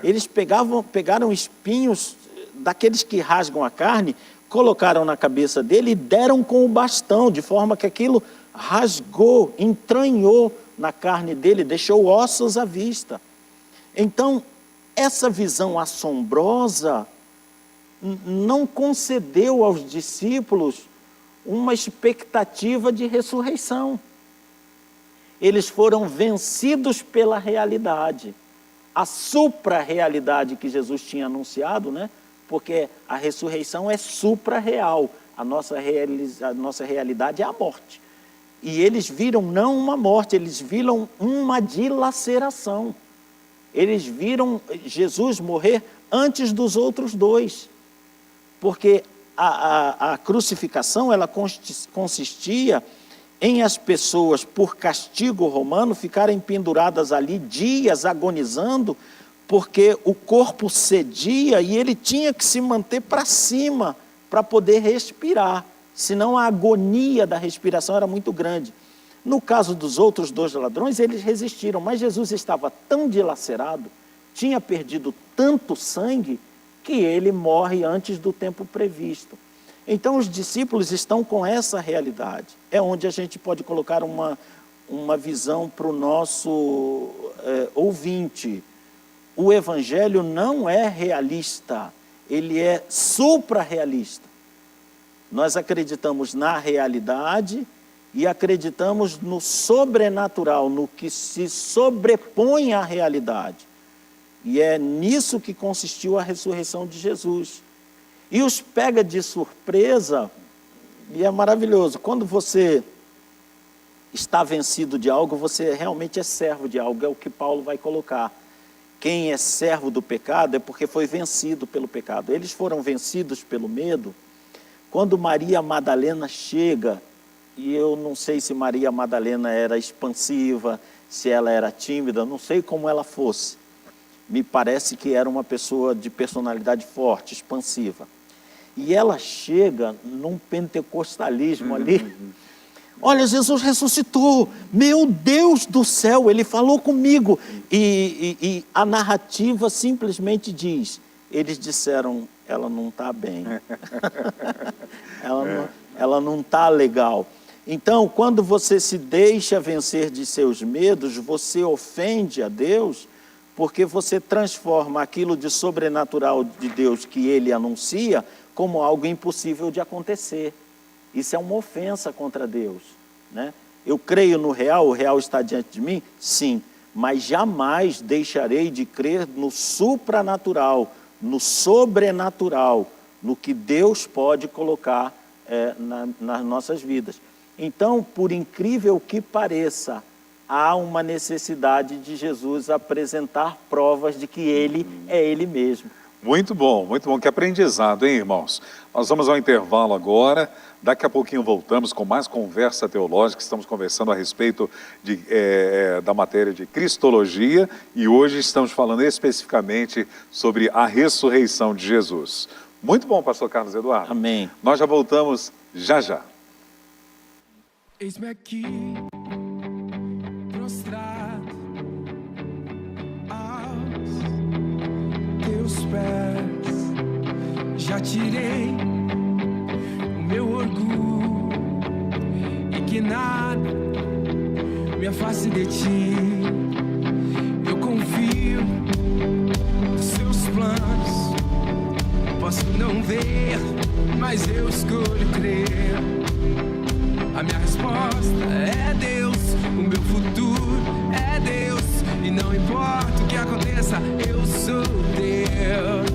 Eles pegaram espinhos daqueles que rasgam a carne, colocaram na cabeça dele e deram com o bastão, de forma que aquilo rasgou, entranhou na carne dele, deixou ossos à vista. Então, essa visão assombrosa não concedeu aos discípulos uma expectativa de ressurreição. Eles foram vencidos pela realidade. A supra-realidade que Jesus tinha anunciado, né, porque a ressurreição é supra-real. A nossa realidade é a morte. E eles viram não uma morte, eles viram uma dilaceração. Eles viram Jesus morrer antes dos outros dois. Porque a crucificação, ela consistia em as pessoas, por castigo romano, ficarem penduradas ali dias, agonizando, porque o corpo cedia e ele tinha que se manter para cima para poder respirar. Senão a agonia da respiração era muito grande. No caso dos outros dois ladrões, eles resistiram, mas Jesus estava tão dilacerado, tinha perdido tanto sangue, que ele morre antes do tempo previsto. Então os discípulos estão com essa realidade. É onde a gente pode colocar uma visão para o nosso ouvinte. O evangelho não é realista, ele é supra-realista. Nós acreditamos na realidade e acreditamos no sobrenatural, no que se sobrepõe à realidade. E é nisso que consistiu a ressurreição de Jesus. E os pega de surpresa, e é maravilhoso. Quando você está vencido de algo, você realmente é servo de algo, é o que Paulo vai colocar. Quem é servo do pecado é porque foi vencido pelo pecado. Eles foram vencidos pelo medo. Quando Maria Madalena chega, e eu não sei se Maria Madalena era expansiva, se ela era tímida, não sei como ela fosse. Me parece que era uma pessoa de personalidade forte, expansiva. E ela chega num pentecostalismo ali. Olha, Jesus ressuscitou, meu Deus do céu, ele falou comigo. E a narrativa simplesmente diz, eles disseram, ela não está bem, ela não está legal. Então, quando você se deixa vencer de seus medos, você ofende a Deus, porque você transforma aquilo de sobrenatural de Deus que ele anuncia como algo impossível de acontecer. Isso é uma ofensa contra Deus, né? Eu creio no real, o real está diante de mim? Sim, mas jamais deixarei de crer no supranatural, no sobrenatural, no que Deus pode colocar nas nossas vidas. Então, por incrível que pareça, há uma necessidade de Jesus apresentar provas de que ele é ele mesmo.
Muito bom, que aprendizado, hein, irmãos? Nós vamos ao intervalo agora, daqui a pouquinho voltamos com mais conversa teológica, estamos conversando a respeito da matéria de Cristologia e hoje estamos falando especificamente sobre a ressurreição de Jesus. Muito bom, pastor Carlos Eduardo.
Amém.
Nós já voltamos já já.
Eis-me aqui, prostrado aos teus pés, já tirei o meu orgulho e que nada me afaste de ti. Eu confio nos seus planos, posso não ver, mas eu escolho crer. A minha resposta é Deus, o meu futuro é Deus, e não importa o que aconteça, eu sou Deus.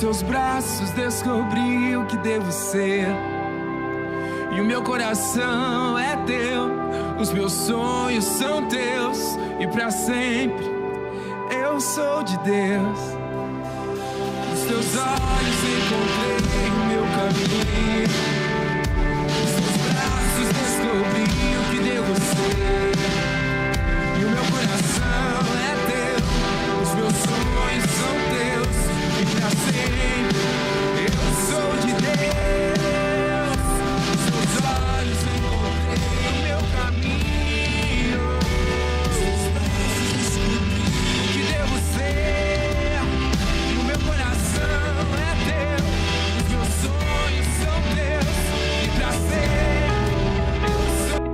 seus braços descobri o que devo ser. E o meu coração é teu, os meus sonhos são teus, e pra sempre eu sou de Deus. Nos teus olhos encontrei o meu caminho, nos teus braços descobri o que devo ser. E o meu coração é teu, os meus sonhos são teus, e pra sempre eu sou de Deus. Nos teus olhos encontrei o meu caminho, nos teus braços descobri o que devo ser. E o meu coração é teu, os meus sonhos são teus, e pra sempre eu sou.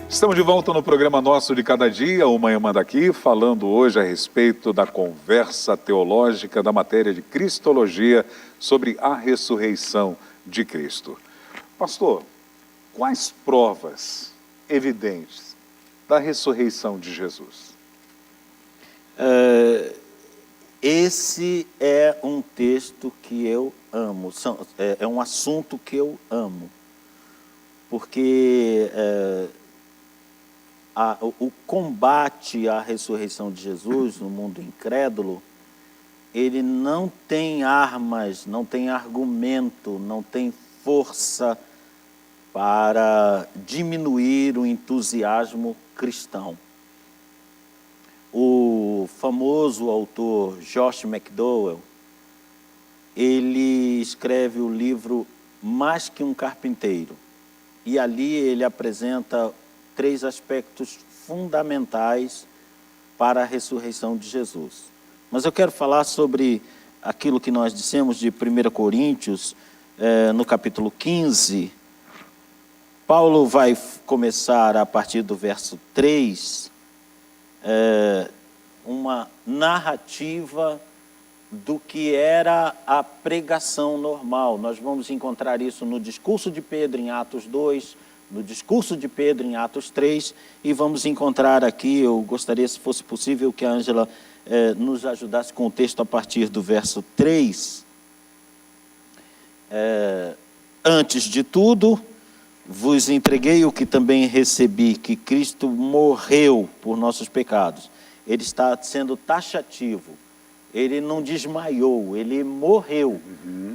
Estamos de volta no programa nosso de cada dia, o Manhã Manda Aqui, falando hoje a respeito da conversa teológica da matéria de Cristologia sobre a ressurreição de Cristo. Pastor, quais provas evidentes da ressurreição de Jesus?
Esse é um texto que eu amo, é um assunto que eu amo, porque o combate à ressurreição de Jesus no mundo incrédulo, ele não tem armas, não tem argumento, não tem força para diminuir o entusiasmo cristão. O famoso autor Josh McDowell, ele escreve o livro Mais que um Carpinteiro, e ali ele apresenta 3 aspectos fundamentais para a ressurreição de Jesus. Mas eu quero falar sobre aquilo que nós dissemos de 1 Coríntios, no capítulo 15. Paulo vai começar a partir do verso 3, uma narrativa do que era a pregação normal. Nós vamos encontrar isso no discurso de Pedro em Atos 2, no discurso de Pedro em Atos 3, e vamos encontrar aqui, eu gostaria, se fosse possível, que a Ângela nos ajudasse com o texto a partir do verso 3. Antes de tudo, vos entreguei o que também recebi, que Cristo morreu por nossos pecados. Ele está sendo taxativo, ele não desmaiou, ele morreu.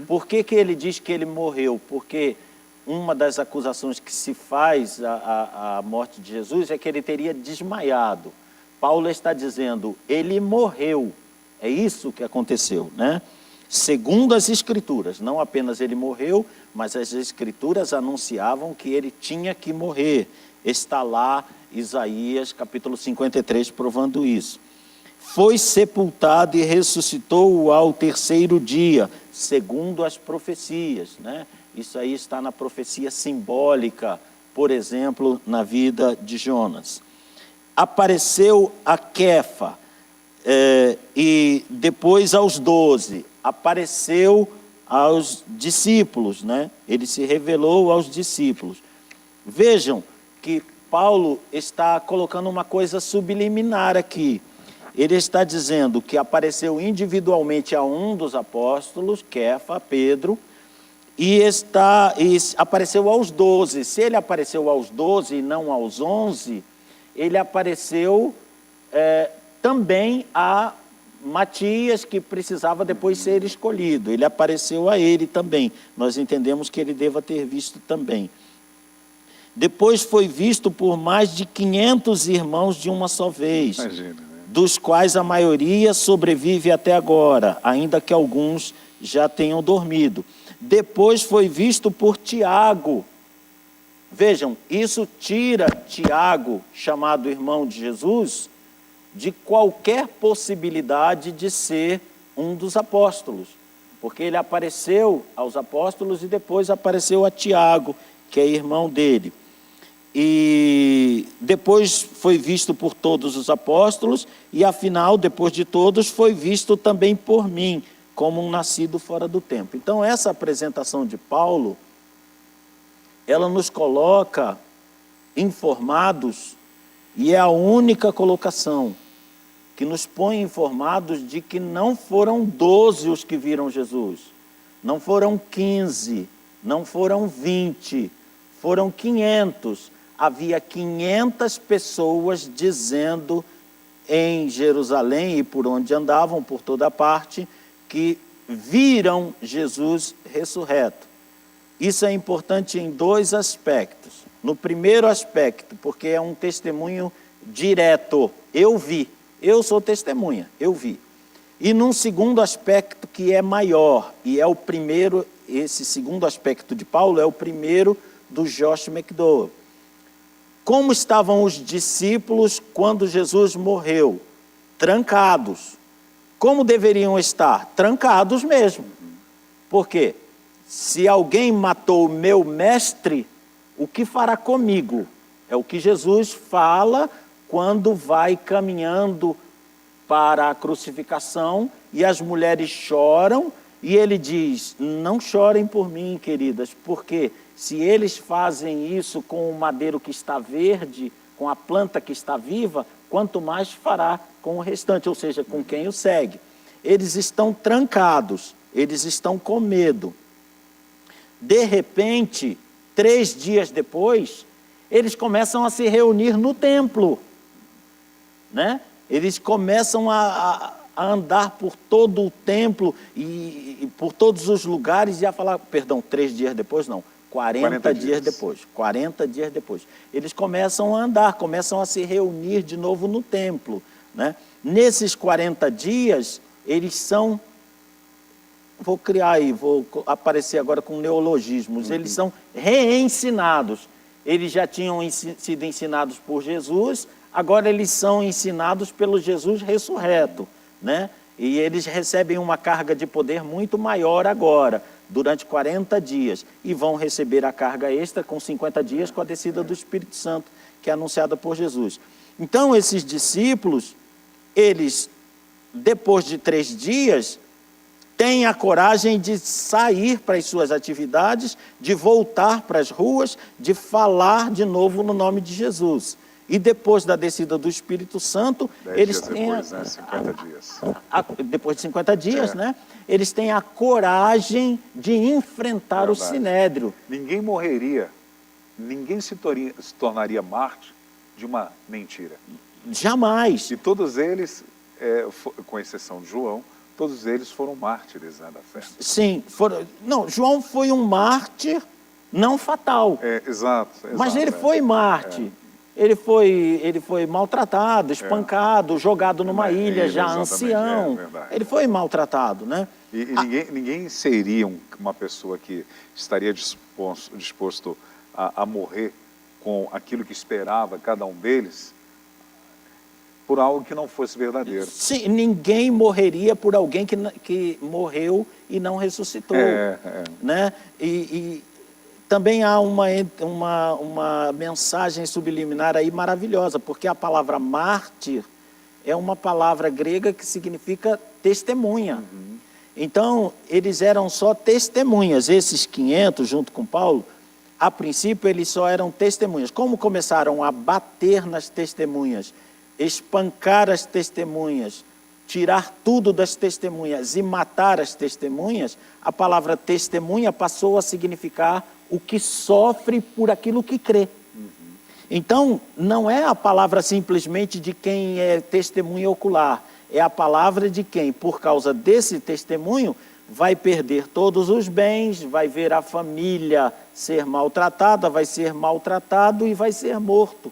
Por que ele diz que ele morreu? Porque uma das acusações que se faz à morte de Jesus é que ele teria desmaiado. Paulo está dizendo, ele morreu. É isso que aconteceu, né? Segundo as Escrituras, não apenas ele morreu, mas as Escrituras anunciavam que ele tinha que morrer. Está lá Isaías, capítulo 53, provando isso. Foi sepultado e ressuscitou ao 3º dia, segundo as profecias, né? Isso aí está na profecia simbólica, por exemplo, na vida de Jonas. Apareceu a Quefa, e depois aos 12. Apareceu aos discípulos, né? Ele se revelou aos discípulos. Vejam que Paulo está colocando uma coisa subliminar aqui. Ele está dizendo que apareceu individualmente a um dos apóstolos, Quefa, Pedro, e apareceu aos 12. Se ele apareceu aos 12 e não aos 11, ele apareceu também a Matias, que precisava depois ser escolhido. Ele apareceu a ele também. Nós entendemos que ele deva ter visto também. Depois foi visto por mais de 500 irmãos de uma só vez. Imagina, né? Dos quais a maioria sobrevive até agora, ainda que alguns já tenham dormido. Depois foi visto por Tiago. Vejam, isso tira Tiago, chamado irmão de Jesus, de qualquer possibilidade de ser um dos apóstolos. Porque ele apareceu aos apóstolos e depois apareceu a Tiago, que é irmão dele. E depois foi visto por todos os apóstolos e, afinal, depois de todos, foi visto também por mim, como um nascido fora do tempo. Então, essa apresentação de Paulo, ela nos coloca informados, e é a única colocação que nos põe informados de que não foram 12 os que viram Jesus, não foram 15, não foram 20, foram 500. Havia 500 pessoas dizendo em Jerusalém e por onde andavam, por toda parte, que viram Jesus ressurreto. Isso é importante em 2 aspectos. No primeiro aspecto, porque é um testemunho direto. Eu vi, eu sou testemunha, eu vi. E num segundo aspecto que é maior, e é o primeiro, esse segundo aspecto de Paulo é o primeiro do Josh McDowell. Como estavam os discípulos quando Jesus morreu? Trancados. Como deveriam estar? Trancados mesmo. Por quê? Se alguém matou o meu mestre, o que fará comigo? É o que Jesus fala quando vai caminhando para a crucificação e as mulheres choram e ele diz, não chorem por mim, queridas, porque se eles fazem isso com o madeiro que está verde, com a planta que está viva, quanto mais fará com o restante, ou seja, com quem o segue. Eles estão trancados, eles estão com medo. De repente, 3 dias depois, eles começam a se reunir no templo, né? Eles começam a andar por todo o templo e por todos os lugares e a falar, 3 dias depois não, 40 dias depois. 40 dias depois. Eles começam a andar, começam a se reunir de novo no templo, né? Nesses 40 dias, eles são, vou aparecer agora com neologismos, eles são reensinados. Eles já tinham sido ensinados por Jesus, agora eles são ensinados pelo Jesus ressurreto, né? E eles recebem uma carga de poder muito maior agora, durante 40 dias, e vão receber a carga extra com 50 dias com a descida do Espírito Santo, que é anunciada por Jesus. Então, esses discípulos, eles, depois de 3 dias, têm a coragem de sair para as suas atividades, de voltar para as ruas, de falar de novo no nome de Jesus. E depois da descida do Espírito Santo, eles têm...
Depois, né? 50 dias.
Depois de 50 dias, né? Eles têm a coragem de enfrentar o Sinédrio.
Ninguém morreria, ninguém se tornaria mártir de uma mentira.
Jamais.
E todos eles, com exceção de João, todos eles foram mártires, né, da fé.
Sim, não, João foi um mártir não fatal.
Exato.
Mas ele foi mártir. Ele foi maltratado, espancado, jogado numa ilha, já ancião. Ele foi maltratado, né?
E ninguém seria uma pessoa que estaria disposto a morrer com aquilo que esperava cada um deles por algo que não fosse verdadeiro.
Sim, ninguém morreria por alguém que morreu e não ressuscitou. Né? E também há uma mensagem subliminar aí maravilhosa, porque a palavra mártir é uma palavra grega que significa testemunha. Então, eles eram só testemunhas. Esses 500, junto com Paulo, a princípio eles só eram testemunhas. Como começaram a bater nas testemunhas, espancar as testemunhas, tirar tudo das testemunhas e matar as testemunhas, a palavra testemunha passou a significar o que sofre por aquilo que crê. Então, não é a palavra simplesmente de quem é testemunha ocular, é a palavra de quem, por causa desse testemunho, vai perder todos os bens, vai ver a família ser maltratada, vai ser maltratado e vai ser morto.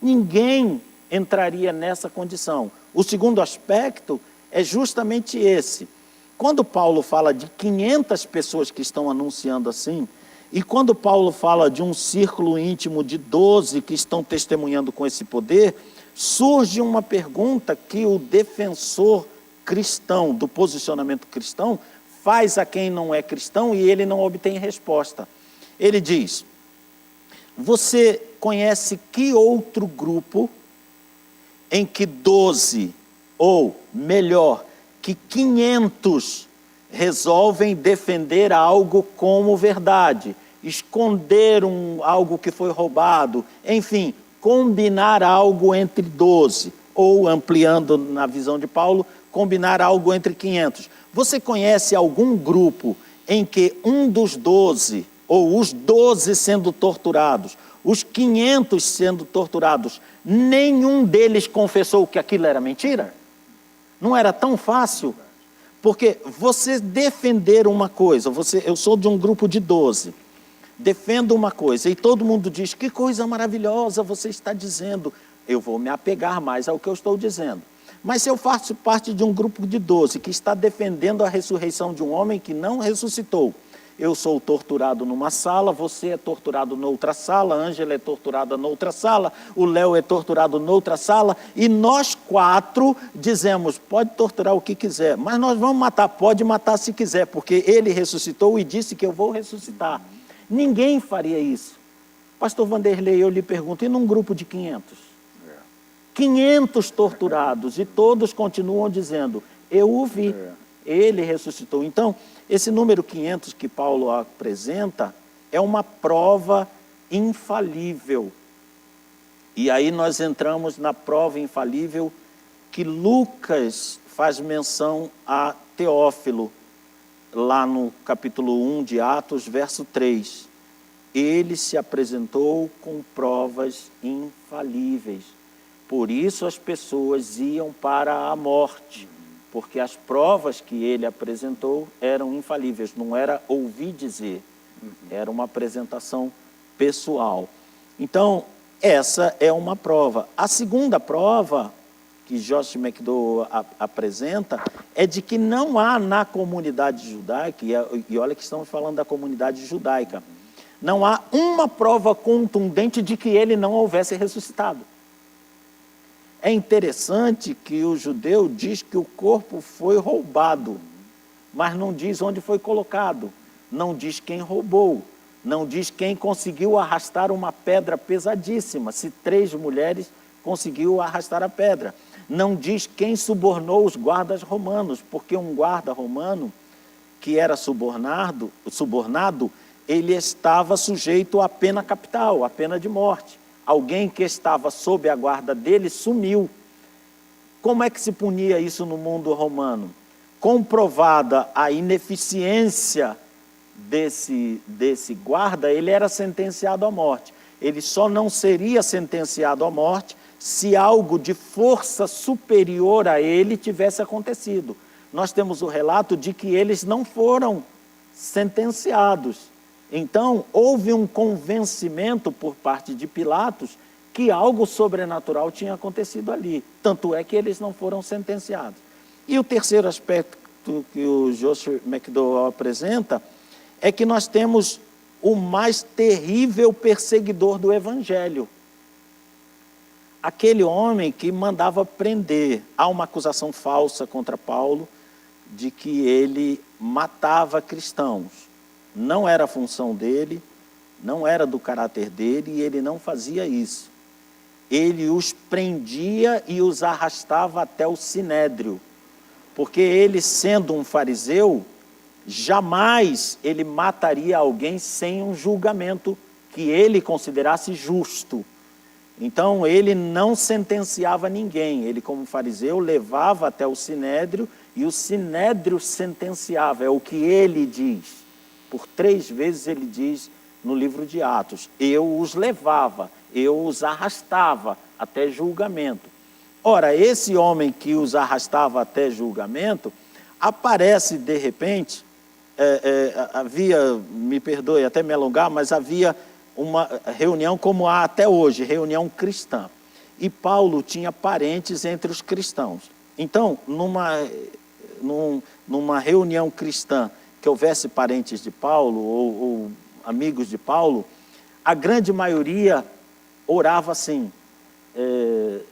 Ninguém entraria nessa condição. O segundo aspecto é justamente esse. Quando Paulo fala de 500 pessoas que estão anunciando assim, e quando Paulo fala de um círculo íntimo de 12 que estão testemunhando com esse poder, surge uma pergunta que o defensor cristão, do posicionamento cristão, faz a quem não é cristão e ele não obtém resposta. Ele diz, você conhece que outro grupo em que 12, ou melhor, que 500 resolvem defender algo como verdade, esconder algo que foi roubado, enfim, combinar algo entre 12, ou ampliando na visão de Paulo, combinar algo entre 500. Você conhece algum grupo em que um dos 12, ou os 12 sendo torturados, os 500 sendo torturados, nenhum deles confessou que aquilo era mentira? Não era tão fácil? Porque você defender uma coisa, eu sou de um grupo de 12, defendo uma coisa e todo mundo diz, que coisa maravilhosa você está dizendo, eu vou me apegar mais ao que eu estou dizendo. Mas se eu faço parte de um grupo de 12 que está defendendo a ressurreição de um homem que não ressuscitou, eu sou torturado numa sala, você é torturado noutra sala, a Ângela é torturada noutra sala, o Léo é torturado noutra sala, e nós 4 dizemos, pode torturar o que quiser, mas nós vamos matar, pode matar se quiser, porque ele ressuscitou e disse que eu vou ressuscitar. Ninguém faria isso. Pastor Vanderlei, eu lhe pergunto, e num grupo de 500? 500 torturados, e todos continuam dizendo, eu o vi, ele ressuscitou. Então, esse número 500 que Paulo apresenta é uma prova infalível. E aí nós entramos na prova infalível que Lucas faz menção a Teófilo, lá no capítulo 1 de Atos, verso 3. Ele se apresentou com provas infalíveis. Por isso as pessoas iam para a morte, porque as provas que ele apresentou eram infalíveis, não era ouvir dizer, era uma apresentação pessoal. Então, essa é uma prova. A segunda prova que Josh McDowell apresenta é de que não há na comunidade judaica, e olha que estamos falando da comunidade judaica, não há uma prova contundente de que ele não houvesse ressuscitado. É interessante que o judeu diz que o corpo foi roubado, mas não diz onde foi colocado, não diz quem roubou, não diz quem conseguiu arrastar uma pedra pesadíssima, se 3 mulheres conseguiu arrastar a pedra. Não diz quem subornou os guardas romanos, porque um guarda romano que era subornado, ele estava sujeito à pena capital, à pena de morte. Alguém que estava sob a guarda dele sumiu. Como é que se punia isso no mundo romano? Comprovada a ineficiência desse guarda, ele era sentenciado à morte. Ele só não seria sentenciado à morte se algo de força superior a ele tivesse acontecido. Nós temos o relato de que eles não foram sentenciados. Então, houve um convencimento por parte de Pilatos que algo sobrenatural tinha acontecido ali. Tanto é que eles não foram sentenciados. E o terceiro aspecto que o Joshua McDowell apresenta é que nós temos o mais terrível perseguidor do Evangelho. Aquele homem que mandava prender. Há uma acusação falsa contra Paulo de que ele matava cristãos. Não era a função dele, não era do caráter dele, e ele não fazia isso. Ele os prendia e os arrastava até o sinédrio, porque ele, sendo um fariseu, jamais ele mataria alguém sem um julgamento que ele considerasse justo. Então, ele não sentenciava ninguém, ele, como fariseu, levava até o sinédrio, e o sinédrio sentenciava, é o que ele diz. Por 3 vezes ele diz no livro de Atos, eu os levava, eu os arrastava até julgamento. Ora, esse homem que os arrastava até julgamento, aparece de repente, havia, me perdoe até me alongar, mas havia uma reunião como há até hoje, reunião cristã. E Paulo tinha parentes entre os cristãos. Então, numa reunião cristã, que houvesse parentes de Paulo ou amigos de Paulo, a grande maioria orava assim,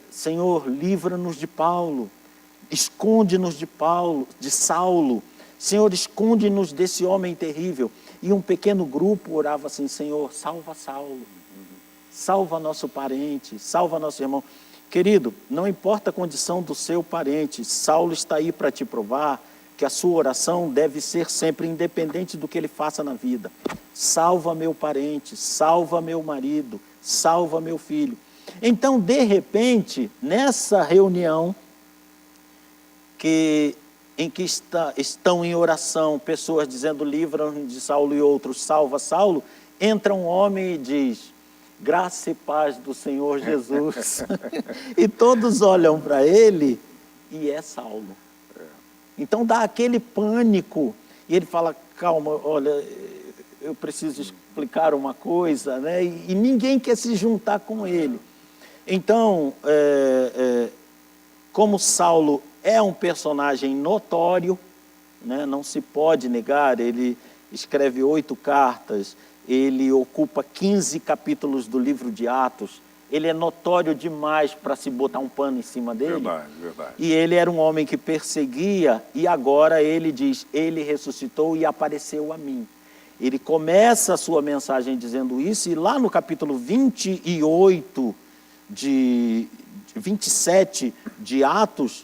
Senhor, livra-nos de Paulo, esconde-nos de Saulo, Senhor, esconde-nos desse homem terrível. E um pequeno grupo orava assim, Senhor, salva Saulo, salva nosso parente, salva nosso irmão. Querido, não importa a condição do seu parente, Saulo está aí para te provar que a sua oração deve ser sempre independente do que ele faça na vida. Salva meu parente, salva meu marido, salva meu filho. Então, de repente, nessa reunião em que estão em oração, pessoas dizendo livra-nos de Saulo e outros salva Saulo, entra um homem e diz, graça e paz do Senhor Jesus. E todos olham para ele e é Saulo. Então dá aquele pânico e ele fala, calma, olha, eu preciso explicar uma coisa, né? E ninguém quer se juntar com ele. Então, como Saulo é um personagem notório, né? Não se pode negar, ele escreve 8 cartas, ele ocupa 15 capítulos do livro de Atos, ele é notório demais para se botar um pano em cima dele.
Verdade, verdade.
E ele era um homem que perseguia, e agora ele diz, ele ressuscitou e apareceu a mim. Ele começa a sua mensagem dizendo isso, e lá no capítulo 27 de Atos,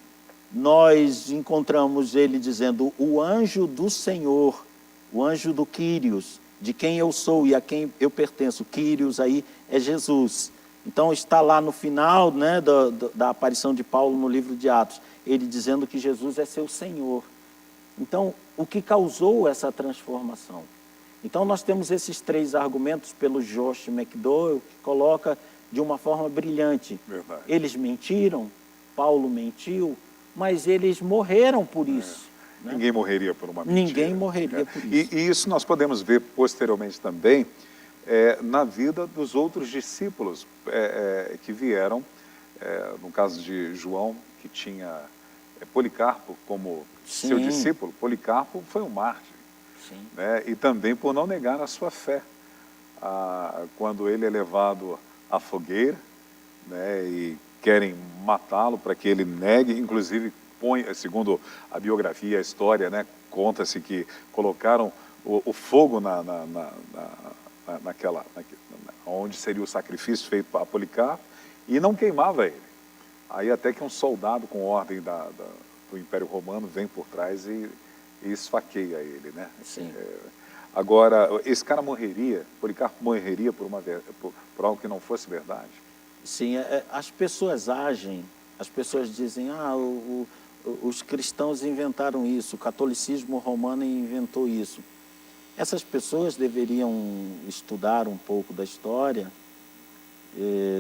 nós encontramos ele dizendo, o anjo do Senhor, o anjo do Quírios, de quem eu sou e a quem eu pertenço. Quírios aí é Jesus. Então está lá no final, né, da aparição de Paulo no livro de Atos, ele dizendo que Jesus é seu Senhor. Então, o que causou essa transformação? Então nós temos esses 3 argumentos pelo Josh McDowell, que coloca de uma forma brilhante.
Verdade.
Eles mentiram, Paulo mentiu, mas eles morreram por isso. Né?
Ninguém morreria por uma mentira.
Ninguém morreria por isso.
E isso nós podemos ver posteriormente também na vida dos outros discípulos que vieram, no caso de João, que tinha Policarpo como seu discípulo. Policarpo foi um mártir.
Sim.
Né? E também por não negar a sua fé. Quando ele é levado à fogueira, né, e querem matá-lo para que ele negue, inclusive segundo a biografia, a história, né, conta-se que colocaram o fogo onde seria o sacrifício feito a Policarpo e não queimava ele. Aí até que um soldado com ordem do Império Romano vem por trás e esfaqueia ele, né?
Sim.
Agora, esse cara morreria, Policarpo morreria por algo que não fosse verdade?
Sim, as pessoas agem, as pessoas dizem, os cristãos inventaram isso, o catolicismo romano inventou isso. Essas pessoas deveriam estudar um pouco da história,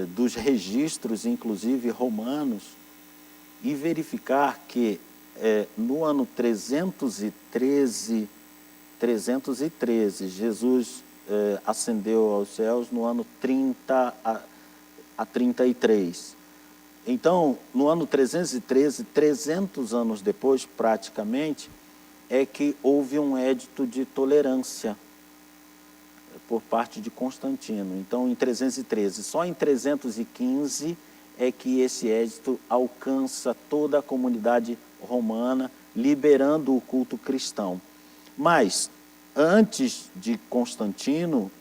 dos registros, inclusive romanos, e verificar que no ano 313, Jesus ascendeu aos céus no ano 30 a 33. Então, no ano 313, 300 anos depois, praticamente, é que houve um édito de tolerância por parte de Constantino. Então, em 313, só em 315 é que esse édito alcança toda a comunidade romana, liberando o culto cristão. Mas, antes de Constantino,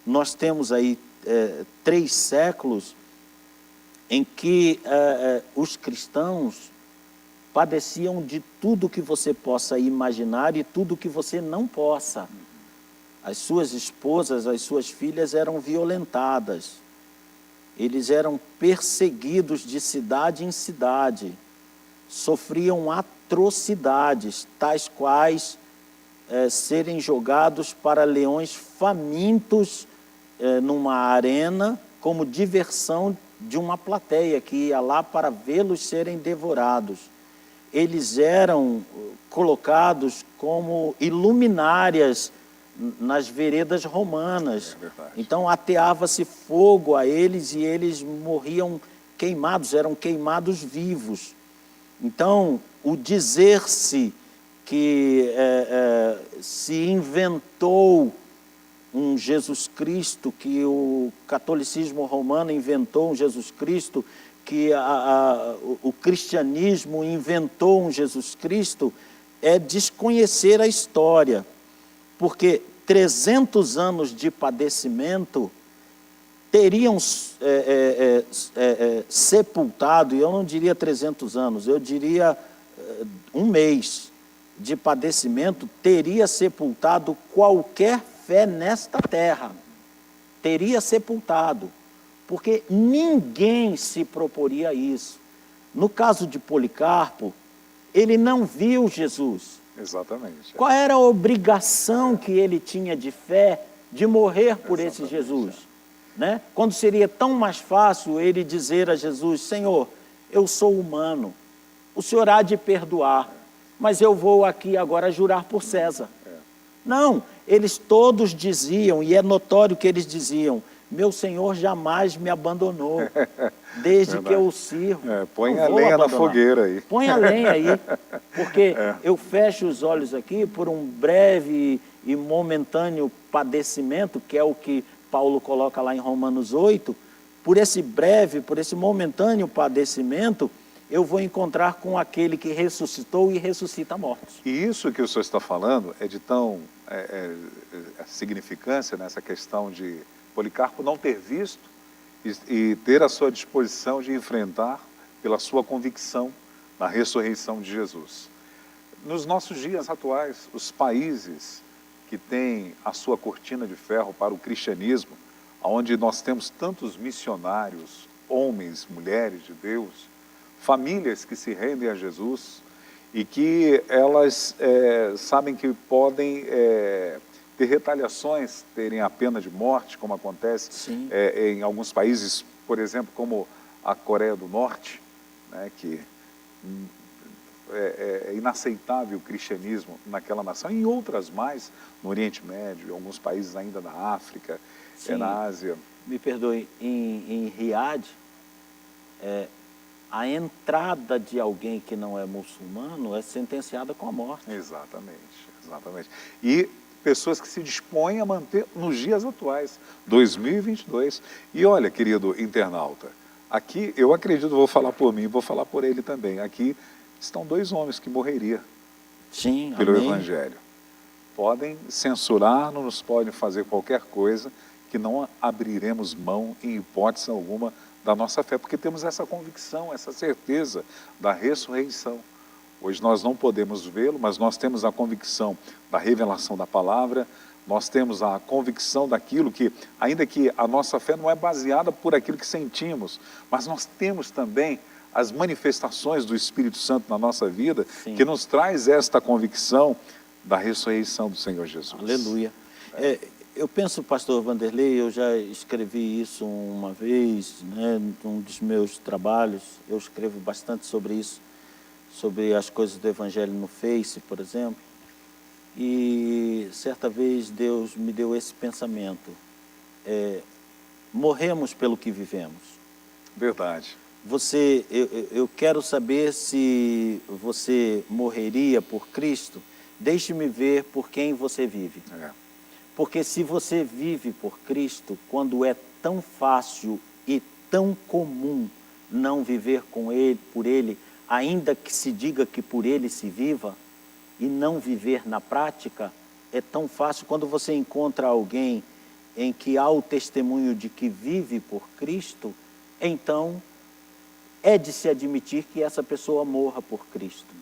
nós temos aí 3 séculos em que os cristãos padeciam de tudo que você possa imaginar e tudo que você não possa. As suas esposas, as suas filhas eram violentadas. Eles eram perseguidos de cidade em cidade. Sofriam atrocidades, tais quais serem jogados para leões famintos numa arena como diversão de uma plateia que ia lá para vê-los serem devorados. Eles eram colocados como iluminárias nas veredas romanas. Então ateava-se fogo a eles e eles morriam queimados, eram queimados vivos. Então, o dizer-se que se inventou um Jesus Cristo, que o catolicismo romano inventou um Jesus Cristo, que o cristianismo inventou um Jesus Cristo, é desconhecer a história. Porque 300 anos de padecimento teriam sepultado, e eu não diria 300 anos, eu diria um mês de padecimento teria sepultado qualquer fé nesta terra. Teria sepultado, porque ninguém se proporia isso. No caso de Policarpo, ele não viu Jesus.
Exatamente.
Qual era a obrigação que ele tinha de fé de morrer por esse Jesus? Né? Quando seria tão mais fácil ele dizer a Jesus: Senhor, eu sou humano, o Senhor há de perdoar, mas eu vou aqui agora jurar por César. Não, eles todos diziam, e é notório que eles diziam: meu Senhor jamais me abandonou, desde que eu o sirvo.
Põe a lenha na fogueira aí.
Põe a lenha aí, porque eu fecho os olhos aqui por um breve e momentâneo padecimento, que é o que Paulo coloca lá em Romanos 8, por esse breve, por esse momentâneo padecimento, eu vou encontrar com aquele que ressuscitou e ressuscita mortos.
E isso que o senhor está falando é de tão significância nessa questão de Policarpo não ter visto e ter à sua disposição de enfrentar pela sua convicção na ressurreição de Jesus. Nos nossos dias atuais, os países que têm a sua cortina de ferro para o cristianismo, onde nós temos tantos missionários, homens, mulheres de Deus, famílias que se rendem a Jesus e que elas sabem que podem ter retaliações, terem a pena de morte, como acontece em alguns países, por exemplo, como a Coreia do Norte, né, que é inaceitável o cristianismo naquela nação, e em outras mais, no Oriente Médio, em alguns países ainda na África, na Ásia.
Me perdoe, em Riad, a entrada de alguém que não é muçulmano é sentenciada com a morte.
Exatamente, exatamente. E pessoas que se dispõem a manter nos dias atuais, 2022. E olha, querido internauta, aqui eu acredito, vou falar por mim, vou falar por ele também, aqui estão 2 homens que morreriam pelo Evangelho. Podem censurar-nos, podem fazer qualquer coisa, que não abriremos mão em hipótese alguma da nossa fé, porque temos essa convicção, essa certeza da ressurreição. Hoje nós não podemos vê-lo, mas nós temos a convicção da revelação da palavra, nós temos a convicção daquilo que, ainda que a nossa fé não é baseada por aquilo que sentimos, mas nós temos também as manifestações do Espírito Santo na nossa vida, que nos traz esta convicção da ressurreição do Senhor Jesus.
Aleluia. Eu penso, pastor Vanderlei, eu já escrevi isso uma vez, né, num dos meus trabalhos, eu escrevo bastante sobre isso, sobre as coisas do Evangelho no Face, por exemplo, e certa vez Deus me deu esse pensamento: morremos pelo que vivemos.
Verdade.
Eu quero saber se você morreria por Cristo, deixe-me ver por quem você vive. Porque se você vive por Cristo, quando é tão fácil e tão comum não viver com Ele, por Ele, ainda que se diga que por Ele se viva, e não viver na prática, é tão fácil. Quando você encontra alguém em que há o testemunho de que vive por Cristo, então é de se admitir que essa pessoa morra por Cristo.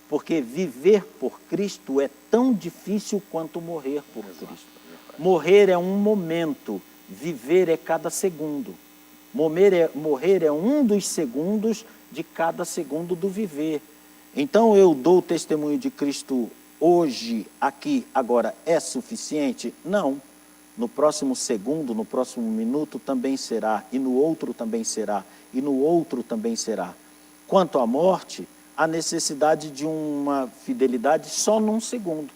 Porque viver por Cristo é tão difícil quanto morrer por Cristo. Morrer é um momento, viver é cada segundo. Morrer é um dos segundos de cada segundo do viver. Então eu dou o testemunho de Cristo hoje, aqui, agora, é suficiente? Não. No próximo segundo, no próximo minuto também será, e no outro também será, e no outro também será. Quanto à morte, a necessidade de uma fidelidade só num segundo.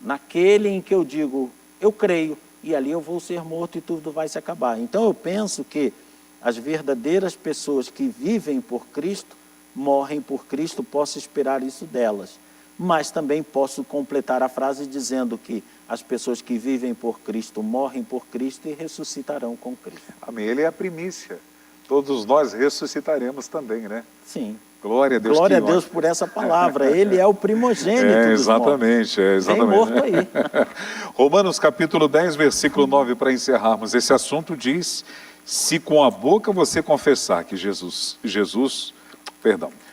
Naquele em que eu digo, eu creio, e ali eu vou ser morto e tudo vai se acabar. Então eu penso que as verdadeiras pessoas que vivem por Cristo, morrem por Cristo, posso esperar isso delas. Mas também posso completar a frase dizendo que as pessoas que vivem por Cristo, morrem por Cristo e ressuscitarão com Cristo.
Amém. Ele é a primícia. Todos nós ressuscitaremos também, né?
Sim.
Glória a Deus.
Glória a Deus por essa palavra. Ele é o primogênito dos mortos.
Exatamente.
Vem morto aí.
Romanos capítulo 10, versículo 9, para encerrarmos esse assunto, diz: se com a boca você confessar que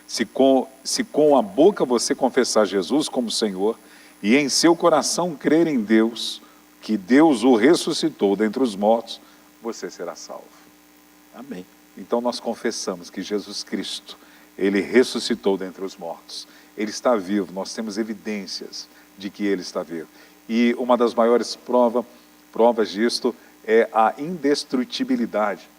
Se com a boca você confessar Jesus como Senhor e em seu coração crer em Deus, que Deus o ressuscitou dentre os mortos, você será salvo.
Amém.
Então nós confessamos que Jesus Cristo, Ele ressuscitou dentre os mortos. Ele está vivo, nós temos evidências de que Ele está vivo. E uma das maiores provas disto é a indestrutibilidade,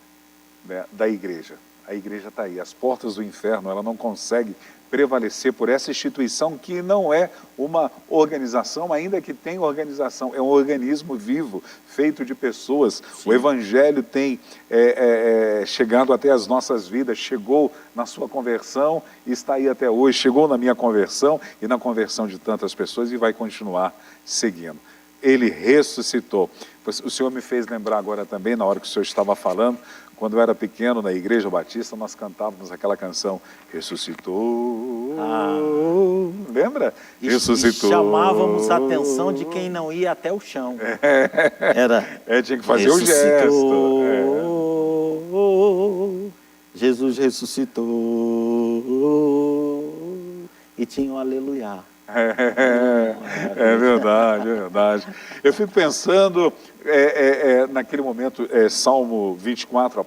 né, da igreja. A igreja está aí, as portas do inferno, ela não consegue prevalecer por essa instituição que não é uma organização, ainda que tenha organização, é um organismo vivo, feito de pessoas. Sim. O Evangelho tem chegado até as nossas vidas, chegou na sua conversão e está aí até hoje, chegou na minha conversão e na conversão de tantas pessoas e vai continuar seguindo. Ele ressuscitou. O Senhor me fez lembrar agora também, na hora que o Senhor estava falando, quando eu era pequeno, na Igreja Batista, nós cantávamos aquela canção, ressuscitou, lembra? Ressuscitou.
E chamávamos a atenção de quem não ia até o chão.
Tinha que fazer o gesto.
Jesus ressuscitou, e tinha um aleluia.
É verdade, é verdade. Eu fico pensando, naquele momento, Salmo 24,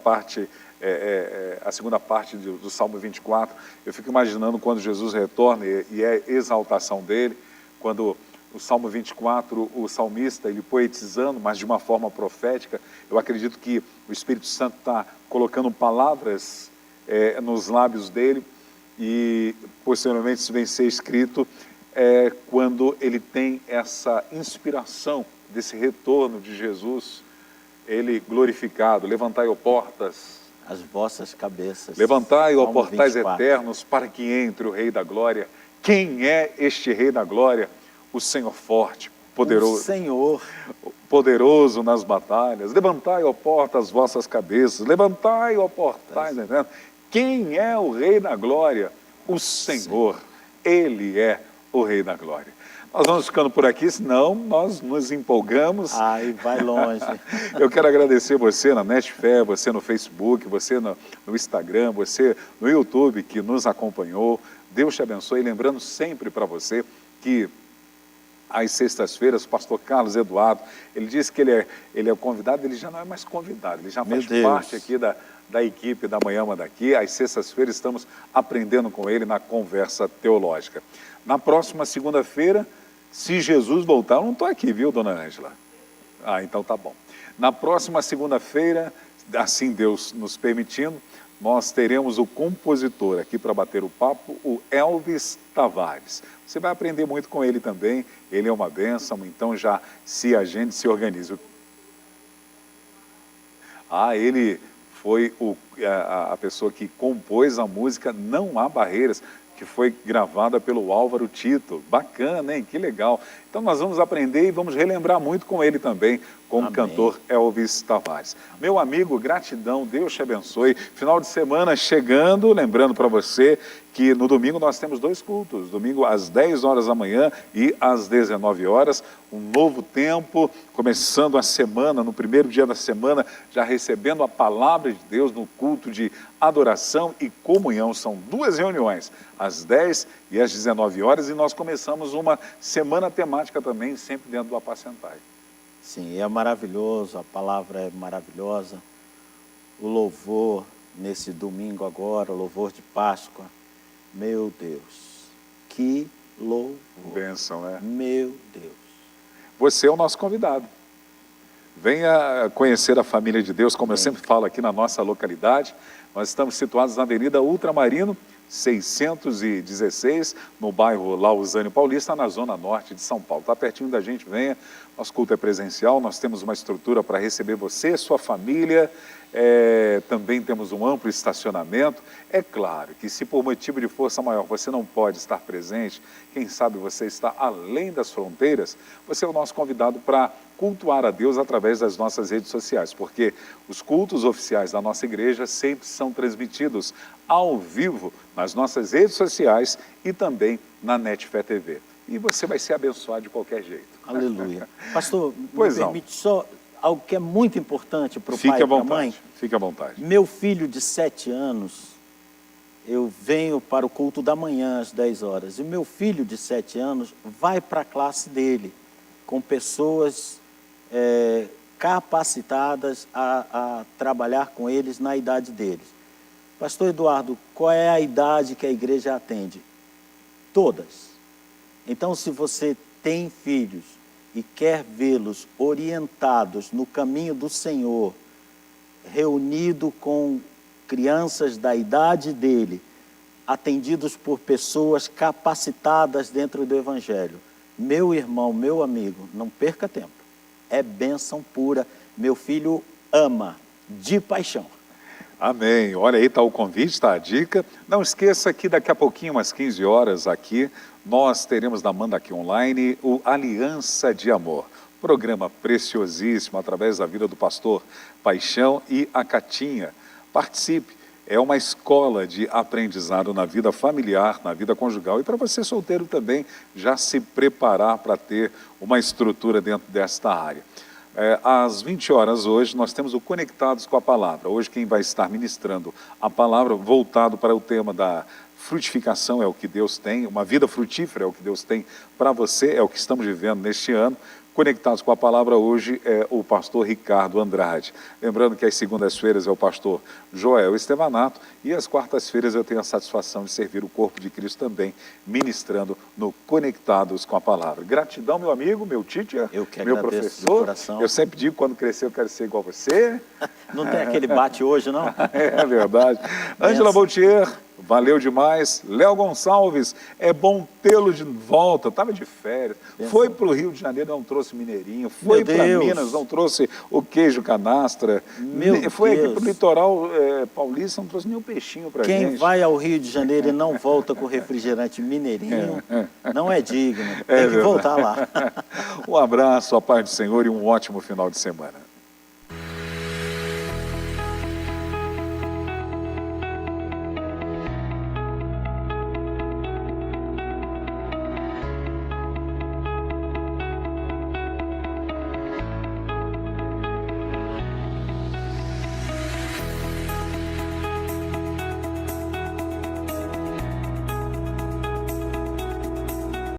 a segunda parte do Salmo 24, eu fico imaginando quando Jesus retorna e é exaltação dele, quando o Salmo 24, o salmista, ele poetizando, mas de uma forma profética, eu acredito que o Espírito Santo está colocando palavras nos lábios dele e, posteriormente, isso vem ser escrito quando ele tem essa inspiração desse retorno de Jesus, ele glorificado, levantai, ó portas,
as vossas cabeças.
Levantai, ó portais eternos, para que entre o Rei da Glória. Quem é este Rei da Glória? O Senhor forte, poderoso.
O Senhor.
Poderoso nas batalhas. Levantai, ó portas, as vossas cabeças. Levantai, ó portais eternos. Quem é o Rei da Glória? O Senhor. Ele é o Rei da Glória. Nós vamos ficando por aqui, senão nós nos empolgamos.
Ai, vai longe.
Eu quero agradecer você na Netfé, você no Facebook, você no Instagram, você no YouTube que nos acompanhou. Deus te abençoe. E lembrando sempre para você que às sextas-feiras, o pastor Carlos Eduardo, ele disse que ele é convidado, ele já não é mais convidado, ele já faz parte aqui da equipe da Manhã Manda Aqui. Às sextas-feiras estamos aprendendo com ele na conversa teológica. Na próxima segunda-feira, se Jesus voltar, eu não estou aqui, viu, dona Ângela? Então tá bom. Na próxima segunda-feira, assim Deus nos permitindo, nós teremos o compositor aqui para bater o papo, o Elvis Tavares. Você vai aprender muito com ele também, ele é uma bênção, então já se agende, se organize. Ele foi a pessoa que compôs a música Não Há Barreiras, que foi gravada pelo Álvaro Tito. Bacana, hein? Que legal. Então nós vamos aprender e vamos relembrar muito com ele também, com o cantor Elvis Tavares. Meu amigo, gratidão, Deus te abençoe. Final de semana chegando, lembrando para você que no domingo nós temos 2 cultos, domingo às 10 horas da manhã e às 19 horas, um novo tempo, começando a semana, no primeiro dia da semana, já recebendo a palavra de Deus no culto de adoração e comunhão. São 2 reuniões, às 10 e às 19 horas, e nós começamos uma semana temática também, sempre dentro do Apacentai.
Sim, é maravilhoso, a palavra é maravilhosa, o louvor nesse domingo agora, o louvor de Páscoa, meu Deus, que louvor.
Bênção, né?
Meu Deus.
Você é o nosso convidado. Venha conhecer a família de Deus, como eu sempre falo aqui na nossa localidade. Nós estamos situados na Avenida Ultramarino, 616, no bairro Lausanne Paulista, na zona norte de São Paulo. Está pertinho da gente, venha. Nosso culto é presencial, nós temos uma estrutura para receber você, sua família. Também temos um amplo estacionamento. É claro que se por motivo de força maior você não pode estar presente, quem sabe você está além das fronteiras, você é o nosso convidado para cultuar a Deus através das nossas redes sociais, porque os cultos oficiais da nossa igreja sempre são transmitidos ao vivo nas nossas redes sociais e também na Netfé TV. E você vai ser abençoado de qualquer jeito.
Aleluia. Pastor, me permite só algo que é muito importante para o pai e para a mãe.
Fique à vontade.
Meu filho de 7 anos eu venho para o culto da manhã às 10 horas. E meu filho de 7 anos vai para a classe dele, com pessoas capacitadas a trabalhar com eles na idade deles. Pastor Eduardo, qual é a idade que a igreja atende? Todas. Então, se você tem filhos e quer vê-los orientados no caminho do Senhor, reunido com crianças da idade dele, atendidos por pessoas capacitadas dentro do Evangelho, meu irmão, meu amigo, não perca tempo. É bênção pura. Meu filho ama de paixão.
Amém. Olha aí, está o convite, está a dica. Não esqueça que daqui a pouquinho, umas 15 horas aqui, nós teremos na Manda Aqui Online o Aliança de Amor. Programa preciosíssimo através da vida do pastor Paixão e a Catinha. Participe. É uma escola de aprendizado na vida familiar, na vida conjugal. E para você solteiro também, já se preparar para ter uma estrutura dentro desta área. Às 20 horas hoje, nós temos o Conectados com a Palavra. Hoje quem vai estar ministrando a palavra voltado para o tema da frutificação é o que Deus tem, uma vida frutífera é o que Deus tem para você, é o que estamos vivendo neste ano. Conectados com a palavra hoje é o pastor Ricardo Andrade. Lembrando que às segundas-feiras é o pastor Joel Estevanato e às quartas-feiras eu tenho a satisfação de servir o corpo de Cristo também, ministrando no Conectados com a Palavra. Gratidão, meu amigo, meu teacher, meu professor. Eu sempre digo, quando crescer eu quero ser igual a você.
Não tem aquele bate hoje, não?
É verdade. Ângela Boutier, valeu demais. Léo Gonçalves, é bom tê-lo de volta. Estava de férias. Foi para o Rio de Janeiro, não trouxe mineirinho. Foi para Minas, não trouxe o queijo canastra. Foi aqui para o litoral paulista, não trouxe nem um peixinho para gente.
Quem vai ao Rio de Janeiro e não volta com refrigerante mineirinho, não é digno. Tem que voltar lá.
Um abraço, a paz do Senhor e um ótimo final de semana.